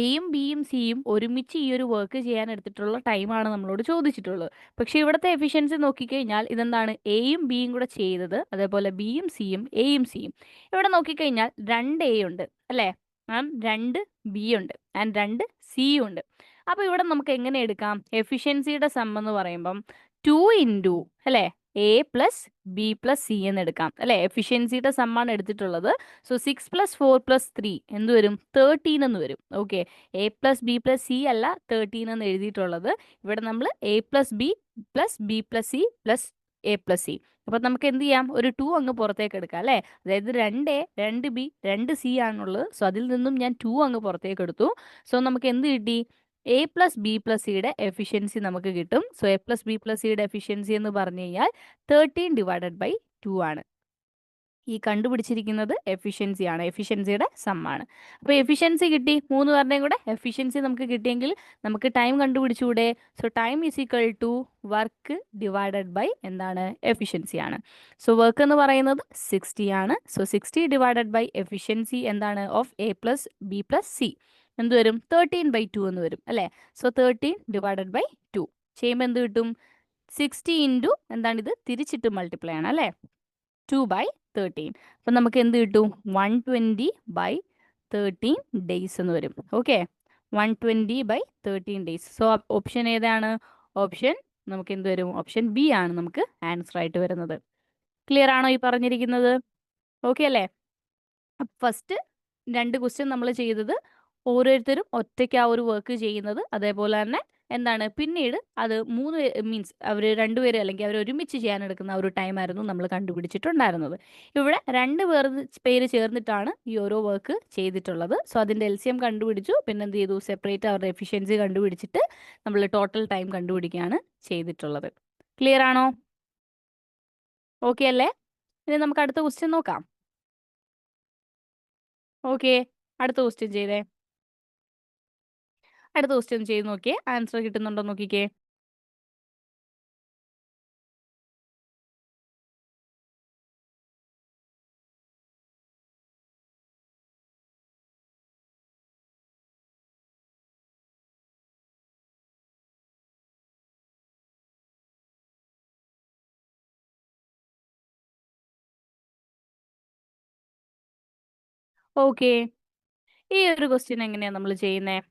എയും ബിയും സിയും ഒരുമിച്ച് ഈ ഒരു വർക്ക് ചെയ്യാൻ എടുത്തിട്ടുള്ള ടൈമാണ് നമ്മളോട് ചോദിച്ചിട്ടുള്ളത്. പക്ഷേ ഇവിടുത്തെ എഫിഷ്യൻസി നോക്കിക്കഴിഞ്ഞാൽ ഇതെന്താണ് എയും ബിയും കൂടെ ചെയ്തത്, അതേപോലെ ബിയും സിയും എയും സിയും. ഇവിടെ നോക്കിക്കഴിഞ്ഞാൽ 2 എ ഉണ്ട് അല്ലേ, 2 ബി ഉണ്ട് ആൻഡ് 2 സിയും ഉണ്ട്. അപ്പോൾ ഇവിടെ നമുക്ക് എങ്ങനെ എടുക്കാം, എഫിഷ്യൻസിയുടെ സം എന്ന് പറയുമ്പം 2 ഇൻറ്റു അല്ലേ A+B+C എന്ന് എടുക്കാം അല്ലേ. എഫിഷ്യൻസിയുടെ സമ്മാണ് എടുത്തിട്ടുള്ളത്. സോ 6+4+3 എന്ത് വരും 13 എന്ന് വരും. ഓക്കെ, A+B+C അല്ല 13 എന്ന് എഴുതിയിട്ടുള്ളത്. ഇവിടെ നമ്മൾ A+B+B+C+A+C. അപ്പോൾ നമുക്ക് എന്ത് ചെയ്യാം, ഒരു 2 അങ്ങ് പുറത്തേക്ക് എടുക്കാം അല്ലേ. അതായത് 2A 2B 2C ആണുള്ളത്. സോ അതിൽ നിന്നും ഞാൻ 2 അങ്ങ് പുറത്തേക്ക് എടുത്തു. സോ നമുക്ക് എന്ത് കിട്ടി, A+B+Cയുടെ എഫിഷ്യൻസി നമുക്ക് കിട്ടും. സോ A+B+Cയുടെ എഫിഷ്യൻസി എന്ന് പറഞ്ഞു കഴിഞ്ഞാൽ 13 ഡിവൈഡഡ് ബൈ 2 ആണ്. ഈ കണ്ടുപിടിച്ചിരിക്കുന്നത് എഫിഷ്യൻസി ആണ്, എഫിഷ്യൻസിയുടെ സമ്മാണ്. അപ്പോൾ എഫിഷ്യൻസി കിട്ടി, 3 പേരുടെയും കൂടെ എഫിഷ്യൻസി നമുക്ക് കിട്ടിയെങ്കിൽ നമുക്ക് ടൈം കണ്ടുപിടിച്ചുകൂടെ. So time is equal to work divided by എന്താണ് എഫിഷ്യൻസി ആണ്. സോ വർക്ക് എന്ന് പറയുന്നത് 60 ആണ്. സോ 60 ഡിവൈഡഡ് ബൈ എഫിഷ്യൻസി എന്താണ് ഓഫ് A+B+C എന്ത് വരും 13/2 എന്ന് വരും അല്ലേ. സോ 13 ഡിവൈഡഡ് ബൈ 2 ചെയ്യുമ്പോൾ എന്ത് കിട്ടും 60 ഇൻറ്റു എന്താണ് ഇത് തിരിച്ചിട്ട് മൾട്ടിപ്ലൈ ആണ് അല്ലേ 2/13. അപ്പം നമുക്ക് എന്ത് കിട്ടും 120/13 ഡേയ്സ് എന്ന് വരും. Okay, 120/13 days. സോ ഓപ്ഷൻ ഏതാണ്, ഓപ്ഷൻ നമുക്ക് എന്ത് വരും, ഓപ്ഷൻ ബി ആണ് നമുക്ക് ആൻസർ ആയിട്ട് വരുന്നത്. ക്ലിയർ ആണോ ഈ പറഞ്ഞിരിക്കുന്നത്? ഓക്കെ അല്ലേ. ഫസ്റ്റ് 2 ക്വസ്റ്റ്യൻ നമ്മൾ ചെയ്തത് ഓരോരുത്തരും ഒറ്റയ്ക്ക് ആ ഒരു വർക്ക് ചെയ്യുന്നത്, അതേപോലെ തന്നെ എന്താണ് പിന്നീട് അത് 3 മീൻസ് അവർ 2 പേര് അല്ലെങ്കിൽ അവർ ഒരുമിച്ച് ചെയ്യാൻ എടുക്കുന്ന ഒരു ടൈം ആയിരുന്നു നമ്മൾ കണ്ടുപിടിച്ചിട്ടുണ്ടായിരുന്നത്. ഇവിടെ 2 പേര് ചേർന്നിട്ടാണ് ഈ ഓരോ വർക്ക് ചെയ്തിട്ടുള്ളത്. സോ അതിൻ്റെ LCM കണ്ടുപിടിച്ചു, പിന്നെ എന്ത് ചെയ്തു സെപ്പറേറ്റ് അവരുടെ എഫിഷ്യൻസി കണ്ടുപിടിച്ചിട്ട് നമ്മൾ ടോട്ടൽ ടൈം കണ്ടുപിടിക്കുകയാണ് ചെയ്തിട്ടുള്ളത്. ക്ലിയർ ആണോ? ഓക്കെ അല്ലേ. ഇനി നമുക്ക് അടുത്ത ക്വസ്റ്റ്യൻ നോക്കാം. ഓക്കെ, അടുത്ത ക്വസ്റ്റ്യൻ ചെയ്തേ. അടുത്ത ക്വസ്റ്റ്യൻ ചെയ്ത് നോക്കിയേ, ആൻസർ കിട്ടുന്നുണ്ടോ നോക്കിക്കേ. ഓക്കെ, ഈ ഒരു ക്വസ്റ്റ്യൻ എങ്ങനെയാണ് നമ്മൾ ചെയ്യുന്നത്?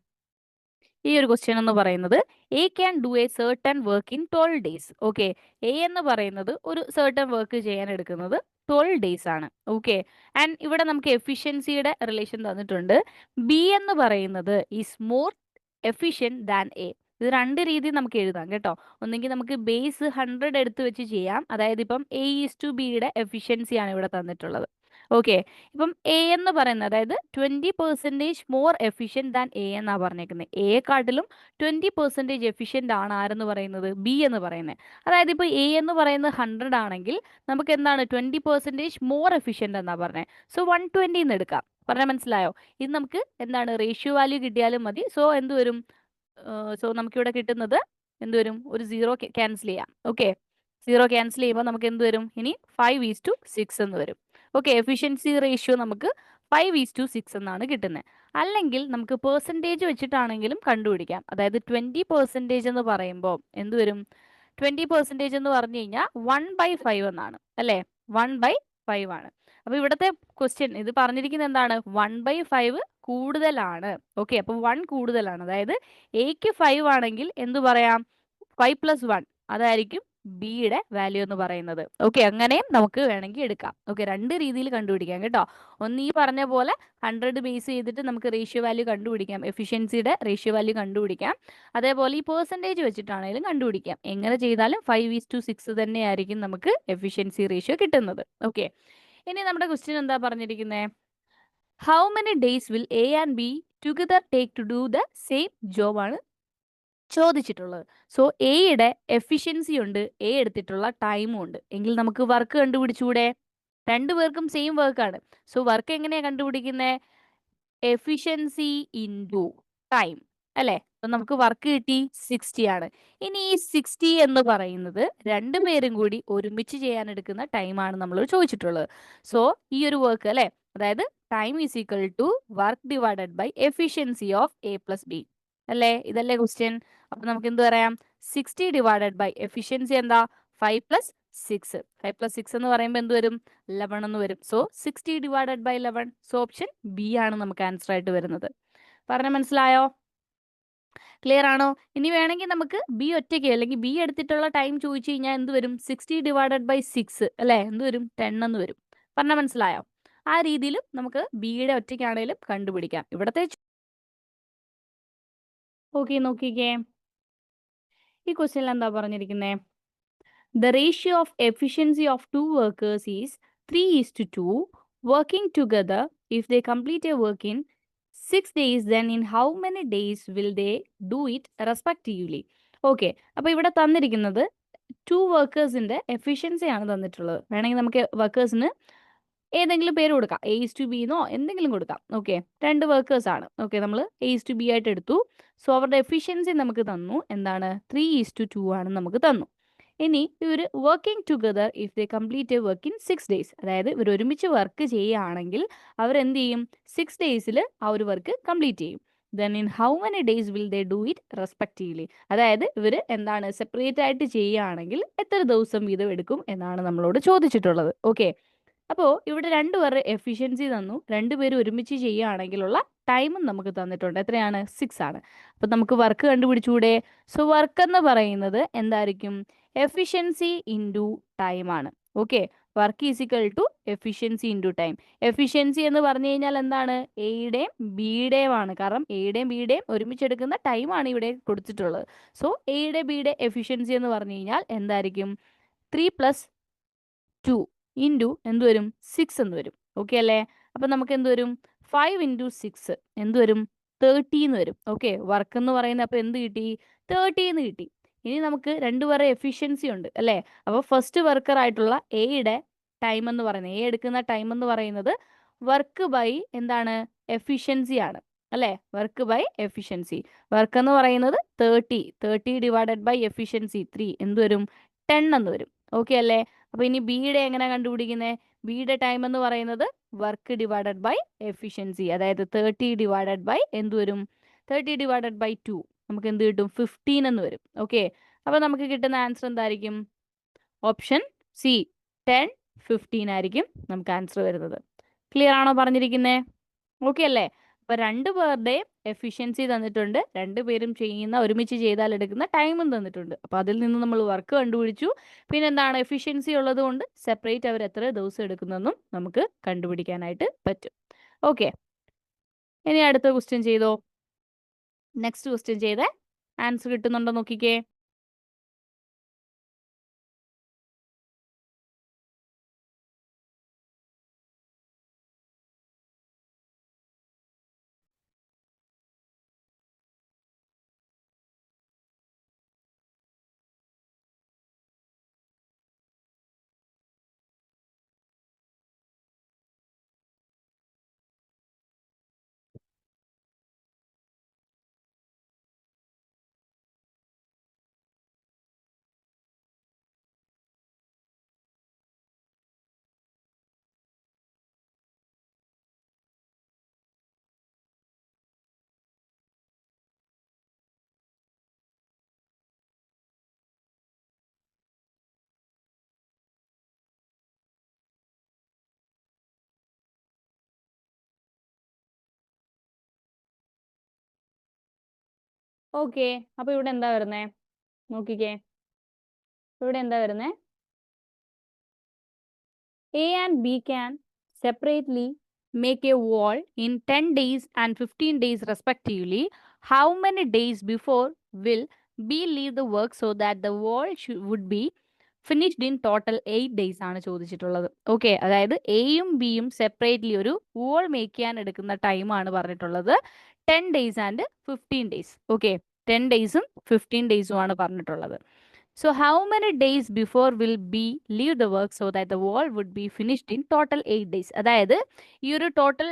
ഈ ഒരു ക്വസ്റ്റ്യൻ എന്ന് പറയുന്നത് A can do A certain work in 12 days. Okay, A എന്ന് പറയുന്നത് ഒരു സർട്ടൺ വർക്ക് ചെയ്യാൻ എടുക്കുന്നത് 12 ഡേയ്സ് ആണ്. ഓക്കെ, ആൻഡ് ഇവിടെ നമുക്ക് എഫിഷ്യൻസിയുടെ റിലേഷൻ തന്നിട്ടുണ്ട്. ബി എന്ന് പറയുന്നത് is more efficient than A. ഇത് 2 രീതിയിൽ നമുക്ക് എഴുതാം കേട്ടോ. ഒന്നെങ്കിൽ നമുക്ക് ബേസ് 100 എടുത്ത് വെച്ച് ചെയ്യാം, അതായത് ഇപ്പം A:Bയുടെ എഫിഷ്യൻസിയാണ് ഇവിടെ തന്നിട്ടുള്ളത്. ഓക്കെ, ഇപ്പം എ എന്ന് പറയുന്നത് അതായത് 20% മോർ എഫിഷ്യൻറ്റ് ദാൻ എ എന്നാണ് പറഞ്ഞേക്കുന്നത്. എയെക്കാട്ടിലും 20% എഫിഷ്യൻ്റ് ആണ് ആരെന്ന് പറയുന്നത് ബി എന്ന് പറയുന്നത്. അതായത് ഇപ്പോൾ എ എന്ന് പറയുന്നത് 100 ആണെങ്കിൽ നമുക്ക് എന്താണ് 20% മോർ എഫിഷ്യൻ്റ് എന്നാണ് പറഞ്ഞത്. സോ 120 എന്ന് എടുക്കാം. പറഞ്ഞാൽ മനസ്സിലായോ? ഇത് നമുക്ക് എന്താണ് റേഷ്യോ വാല്യൂ കിട്ടിയാലും മതി. സോ എന്ത് വരും, സോ നമുക്കിവിടെ കിട്ടുന്നത് എന്ത് വരും, ഒരു 0 ക്യാൻസൽ ചെയ്യാം. ഓക്കെ, 0 ക്യാൻസൽ ചെയ്യുമ്പോൾ നമുക്ക് എന്ത് വരും, ഇനി 5:6 എന്ന് വരും. ഓക്കെ, എഫിഷ്യൻസി റേഷ്യോ നമുക്ക് 5:6 എന്നാണ് കിട്ടുന്നത്. അല്ലെങ്കിൽ നമുക്ക് പെർസെൻറ്റേജ് വെച്ചിട്ടാണെങ്കിലും കണ്ടുപിടിക്കാം. അതായത് 20% എന്ന് പറയുമ്പോൾ എന്ത് വരും, 20% എന്ന് പറഞ്ഞു കഴിഞ്ഞാൽ 1/5 എന്നാണ് അല്ലേ, 1/5 ആണ്. അപ്പോൾ ഇവിടുത്തെ ക്വസ്റ്റ്യൻ ഇത് പറഞ്ഞിരിക്കുന്നത് എന്താണ്, 1/5 കൂടുതലാണ്. ഓക്കെ, അപ്പോൾ 1 കൂടുതലാണ്. അതായത് എക്ക് 5 ആണെങ്കിൽ എന്ത് പറയാം 5+1 അതായിരിക്കും ബിയുടെ വാല്യൂ എന്ന് പറയുന്നത്. ഓക്കെ, അങ്ങനെയും നമുക്ക് വേണമെങ്കിൽ എടുക്കാം. ഓക്കെ, രണ്ട് രീതിയിൽ കണ്ടുപിടിക്കാം കേട്ടോ. ഒന്ന് ഈ പറഞ്ഞ പോലെ 100 ബേസ് ചെയ്തിട്ട് നമുക്ക് റേഷ്യോ വാല്യൂ കണ്ടുപിടിക്കാം, എഫിഷ്യൻസിയുടെ റേഷ്യോ വാല്യൂ കണ്ടുപിടിക്കാം. അതേപോലെ ഈ പെർസെൻറ്റേജ് വെച്ചിട്ടാണെങ്കിലും കണ്ടുപിടിക്കാം. എങ്ങനെ ചെയ്താലും 5:6 തന്നെയായിരിക്കും നമുക്ക് എഫിഷ്യൻസി റേഷ്യോ കിട്ടുന്നത്. ഓക്കെ, ഇനി നമ്മുടെ ക്വസ്റ്റ്യൻ എന്താ പറഞ്ഞിരിക്കുന്നത്? How many days will A and B together take to do the same job ആണ് ചോദിച്ചിട്ടുള്ളത്. സോ എയുടെ എഫിഷ്യൻസി ഉണ്ട്, എ എടുത്തിട്ടുള്ള ടൈമും ഉണ്ട്. എങ്കിൽ നമുക്ക് വർക്ക് കണ്ടുപിടിച്ചൂടെ? രണ്ടുപേർക്കും സെയിം വർക്കാണ്. സോ വർക്ക് എങ്ങനെയാ കണ്ടുപിടിക്കുന്നത്? എഫിഷ്യൻസി ഇൻറ്റു ടൈം അല്ലേ? അപ്പൊ നമുക്ക് വർക്ക് കിട്ടി 60 ആണ്. ഇനി ഈ 60 എന്ന് പറയുന്നത് രണ്ടുപേരും കൂടി ഒരുമിച്ച് ചെയ്യാൻ എടുക്കുന്ന ടൈമാണ് നമ്മൾ ചോദിച്ചിട്ടുള്ളത്. സോ ഈ ഒരു വർക്ക് അല്ലേ, അതായത് time is equal to work divided by efficiency of A plus B അല്ലേ? ഇതല്ലേ ക്വസ്റ്റ്യൻ? അപ്പൊ നമുക്ക് എന്ത് പറയാം? 60 ഡിവൈഡഡ് ബൈ എഫിഷ്യൻസി എന്താ? 5+6. 5+6 എന്ന് പറയുമ്പോൾ എന്ത് വരും? 11 എന്ന് വരും. So 60 divided by 11. So option B ആണ് നമുക്ക് ആൻസർ ആയിട്ട് വരുന്നത്. പറഞ്ഞ മനസ്സിലായോ? ക്ലിയർ ആണോ? ഇനി വേണമെങ്കിൽ നമുക്ക് ബി ഒറ്റയ്ക്ക് അല്ലെങ്കിൽ ബി എടുത്തിട്ടുള്ള ടൈം ചോദിച്ചു കഴിഞ്ഞാൽ എന്ത് വരും? 60 ഡിവൈഡഡ് ബൈ 6 അല്ലേ? എന്ത് വരും? 10 എന്ന് വരും. പറഞ്ഞ മനസ്സിലായോ? ആ രീതിയിലും നമുക്ക് ബിയുടെ ഒറ്റയ്ക്കാണേലും കണ്ടുപിടിക്കാം. ഇവിടത്തെ ഓക്കെ നോക്കിക്കേ, ഈ ക്വസ്റ്റ്യനിൽ എന്താ പറഞ്ഞിരിക്കുന്നത്? The ratio of efficiency of two workers is 3:2 working together. If they complete a work in 6 days, then in how many days will they do it respectively? Okay, അപ്പോൾ ഇവിടെ തന്നിരിക്കുന്നത് ടു വർക്കേഴ്സിൻ്റെ എഫിഷ്യൻസി ആണ് തന്നിട്ടുള്ളത്. വേണമെങ്കിൽ നമുക്ക് വർക്കേഴ്സിന് ഏതെങ്കിലും പേര് കൊടുക്കാം, എ ഈസ് ടു ബി എന്നോ എന്തെങ്കിലും കൊടുക്കാം. ഓക്കെ, രണ്ട് വർക്കേഴ്സ് ആണ്. ഓക്കെ, നമ്മൾ എ ഈസ് ടു ബി ആയിട്ട് എടുത്തു. സോ അവരുടെ എഫിഷ്യൻസി നമുക്ക് തന്നു എന്താണ്? 3:2 ആണ് നമുക്ക് തന്നു. ഇനി ഇവർ working together if they complete A work in 6 days, അതായത് ഇവർ ഒരുമിച്ച് വർക്ക് ചെയ്യുകയാണെങ്കിൽ അവരെന്ത് ചെയ്യും? 6 ഡേയ്സിൽ ആ ഒരു വർക്ക് കംപ്ലീറ്റ് ചെയ്യും. Then in how many days will they do it respectively, അതായത് ഇവർ എന്താണ് സെപ്പറേറ്റ് ആയിട്ട് ചെയ്യുകയാണെങ്കിൽ എത്ര ദിവസം വീതം എടുക്കും എന്നാണ് നമ്മളോട് ചോദിച്ചിട്ടുള്ളത്. ഓക്കെ, അപ്പോൾ ഇവിടെ രണ്ടുപേരുടെ എഫിഷ്യൻസി തന്നു, രണ്ടുപേരും ഒരുമിച്ച് ചെയ്യുകയാണെങ്കിലുള്ള ടൈമും നമുക്ക് തന്നിട്ടുണ്ട്. എത്രയാണ്? 6 ആണ്. അപ്പോൾ നമുക്ക് വർക്ക് കണ്ടുപിടിച്ചൂടെ? സോ വർക്ക് എന്ന് പറയുന്നത് എന്തായിരിക്കും? എഫിഷ്യൻസി ഇൻറ്റു ടൈം ആണ്. Okay, work is equal to efficiency into time. Efficiency എന്ന് പറഞ്ഞു കഴിഞ്ഞാൽ എന്താണ്? എയുടെയും ബിയുടെയും ആണ്. കാരണം എയുടെയും ബിയുടെയും ഒരുമിച്ചെടുക്കുന്ന ടൈമാണ് ഇവിടെ കൊടുത്തിട്ടുള്ളത്. സോ എയുടെ ബിയുടെ എഫിഷ്യൻസി എന്ന് പറഞ്ഞു കഴിഞ്ഞാൽ എന്തായിരിക്കും? 3+2 ഇൻറ്റു എന്ത് വരും? 6 എന്ന് വരും. ഓക്കെ അല്ലേ? അപ്പം നമുക്ക് എന്ത് വരും? 5 ഇൻറ്റു 6 എന്ത് വരും? 30 എന്ന് വരും. ഓക്കെ, വർക്ക് എന്ന് പറയുന്നത് അപ്പോൾ എന്ത് കിട്ടി? 30 എന്ന് കിട്ടി. ഇനി നമുക്ക് രണ്ടുപേരുടെ എഫിഷ്യൻസി ഉണ്ട് അല്ലേ? അപ്പോൾ ഫസ്റ്റ് വർക്കർ ആയിട്ടുള്ള എയുടെ ടൈം എന്ന് പറയുന്നത്, എ എടുക്കുന്ന ടൈം എന്ന് പറയുന്നത് വർക്ക് ബൈ എന്താണ്? എഫിഷ്യൻസി ആണ് അല്ലേ? Work by efficiency. വർക്ക് എന്ന് പറയുന്നത് 30 ഡിവൈഡഡ് ബൈ എഫിഷ്യൻസി 3 എന്ത് വരും? 10 എന്ന് വരും. ഓക്കെ അല്ലേ? അപ്പോൾ ഇനി ബിയുടെ എങ്ങനെ കണ്ടുപിടിക്കുന്നത്? ബിയുടെ ടൈം എന്ന് പറയുന്നത് വർക്ക് ഡിവൈഡഡ് ബൈ എഫിഷ്യൻസി, അതായത് 30 ഡിവൈഡഡ് ബൈ എന്ത് വരും? 30 ഡിവൈഡഡ് ബൈ 2 നമുക്ക് എന്ത് കിട്ടും? 15 എന്ന് വരും. ഓക്കെ, അപ്പോൾ നമുക്ക് കിട്ടുന്ന ആൻസർ എന്തായിരിക്കും? ഓപ്ഷൻ സി 10, 15 ആയിരിക്കും നമുക്ക് ആൻസർ വരുന്നത്. ക്ലിയർ ആണോ പറഞ്ഞിരിക്കുന്നത്? ഓക്കെ അല്ലേ? അപ്പോൾ രണ്ടുപേരുടെയും എഫിഷ്യൻസി തന്നിട്ടുണ്ട്, രണ്ടുപേരും ചെയ്യുന്ന ഒരുമിച്ച് ചെയ്താൽ എടുക്കുന്ന ടൈമും തന്നിട്ടുണ്ട്. അപ്പോൾ അതിൽ നിന്ന് നമ്മൾ വർക്ക് കണ്ടുപിടിച്ചു. പിന്നെ എന്താണ്? എഫിഷ്യൻസി ഉള്ളത് കൊണ്ട് സെപ്പറേറ്റ് അവർ എത്ര ദിവസം എടുക്കുന്നതെന്നും നമുക്ക് കണ്ടുപിടിക്കാനായിട്ട് പറ്റും. ഓക്കെ, ഇനി അടുത്ത ക്വസ്റ്റ്യൻ ചെയ്തോ. നെക്സ്റ്റ് ക്വസ്റ്റ്യൻ ചെയ്തേ, ആൻസർ കിട്ടുന്നുണ്ടോ നോക്കിക്കേ. ഓക്കെ, അപ്പോൾ ഇവിടെ എന്താ വരുന്നേ നോക്കിക്കേ. ഇവിടെ എന്താ വരുന്നത്? A and B can separately make a wall in 10 days and 15 days respectively. How many days before will B leave the work so that the wall would be finished in total 8 days ആണ് ചോദിച്ചിട്ടുള്ളത്. Okay, അതായത് എയും ബിയും separately ഒരു wall make ചെയ്യാൻ എടുക്കുന്ന ടൈമാണ് പറഞ്ഞിട്ടുള്ളത് 10 ഡേയ്സ് ആൻഡ് 15 ഡേയ്സ്. ഓക്കെ, 10 ഡേയ്സും 15 ഡേയ്സും ആണ് പറഞ്ഞിട്ടുള്ളത്. So how many days before will B leave the work so that the wall would be finished in total 8 days? അതായത് ഈ ഒരു ടോട്ടൽ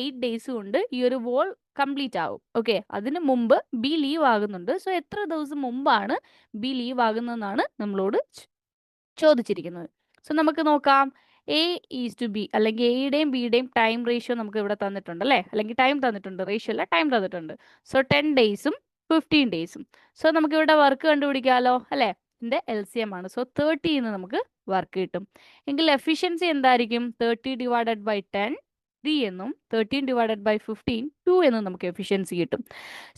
8 ഡേയ്സ് കൊണ്ട് ഈ ഒരു വോൾ കംപ്ലീറ്റ് ആവും. ഓക്കെ, അതിന് മുമ്പ് ബി ലീവ് ആകുന്നുണ്ട്. സോ എത്ര ദിവസം മുമ്പാണ് ബി ലീവ് ആകുന്നതെന്നാണ് നമ്മളോട് ചോദിച്ചിരിക്കുന്നത്. സോ നമുക്ക് നോക്കാം. എ ഈസ് ടു ബി അല്ലെങ്കിൽ എയുടെയും ബിയുടെയും ടൈം റേഷ്യോ നമുക്ക് ഇവിടെ തന്നിട്ടുണ്ട് അല്ലേ, അല്ലെങ്കിൽ ടൈം തന്നിട്ടുണ്ട്, റേഷ്യോ അല്ല ടൈം തന്നിട്ടുണ്ട്. സോ 10 ഡേയ്സും 15 ഡേയ്സും. സോ നമുക്ക് ഇവിടെ വർക്ക് കണ്ടുപിടിക്കാമല്ലോ അല്ലേ, ഇതിന്റെ LCM ആണ്. സോ 30 നമുക്ക് വർക്ക് കിട്ടും. എങ്കിൽ എഫിഷ്യൻസി എന്തായിരിക്കും? 30 ഡിവൈഡഡ് ബൈ 10 3 എന്നും 13 ഡിവൈഡഡ് ബൈ 15 2 എന്നും നമുക്ക് എഫിഷ്യൻസി കിട്ടും.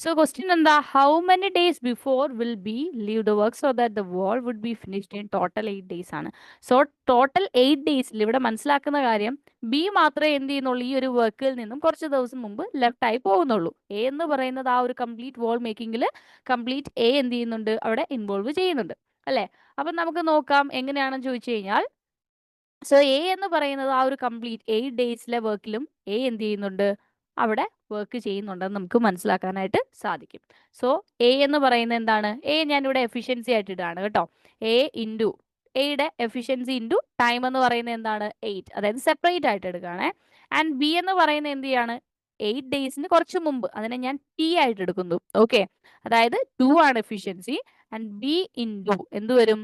സോ ക്വസ്റ്റ്യൻ എന്താ? How many days before will B leave the work so that the wall would be finished in total 8 days ആണ്. സോ ടോട്ടൽ 8 ഡേയ്സിൽ ഇവിടെ മനസ്സിലാക്കുന്ന കാര്യം ബി മാത്രമേ എന്ത് ചെയ്യുന്നുള്ളൂ, ഈ ഒരു വർക്കിൽ നിന്നും കുറച്ച് ദിവസം മുമ്പ് ലെഫ്റ്റ് ആയി പോകുന്നുള്ളൂ. എ എന്ന് പറയുന്നത് ആ ഒരു കംപ്ലീറ്റ് വാൾ മേക്കിങ്ങിൽ കംപ്ലീറ്റ് എ എന്ത് ചെയ്യുന്നുണ്ട്, അവിടെ ഇൻവോൾവ് ചെയ്യുന്നുണ്ട് അല്ലേ. അപ്പം നമുക്ക് നോക്കാം എങ്ങനെയാണെന്ന് ചോദിച്ചു കഴിഞ്ഞാൽ, സോ എ എന്ന് പറയുന്നത് ആ ഒരു കംപ്ലീറ്റ് 8 ഡേയ്സിലെ വർക്കിലും എ എന്ത് ചെയ്യുന്നുണ്ട്, അവിടെ വർക്ക് ചെയ്യുന്നുണ്ടെന്ന് നമുക്ക് മനസ്സിലാക്കാനായിട്ട് സാധിക്കും. സോ എ എന്ന് പറയുന്നത് എന്താണ്? എ ഞാനിവിടെ എഫിഷ്യൻസി ആയിട്ട് ഇടാണ് കേട്ടോ. എ ഇൻറ്റു എയുടെ എഫിഷ്യൻസി ഇൻറ്റു ടൈം എന്ന് പറയുന്നത് എന്താണ്? 8, അതായത് സെപ്പറേറ്റ് ആയിട്ട് എടുക്കുകയാണേ. ആൻഡ് ബി എന്ന് പറയുന്നത് എന്ത് ചെയ്യാണ്? 8 ഡേയ്സിന് കുറച്ച് മുമ്പ്, അതിനെ ഞാൻ ടി ആയിട്ട് എടുക്കുന്നു. ഓക്കെ, അതായത് 2 ആണ് എഫിഷ്യൻസി. ആൻഡ് ബി ഇൻറ്റു എന്ത് വരും?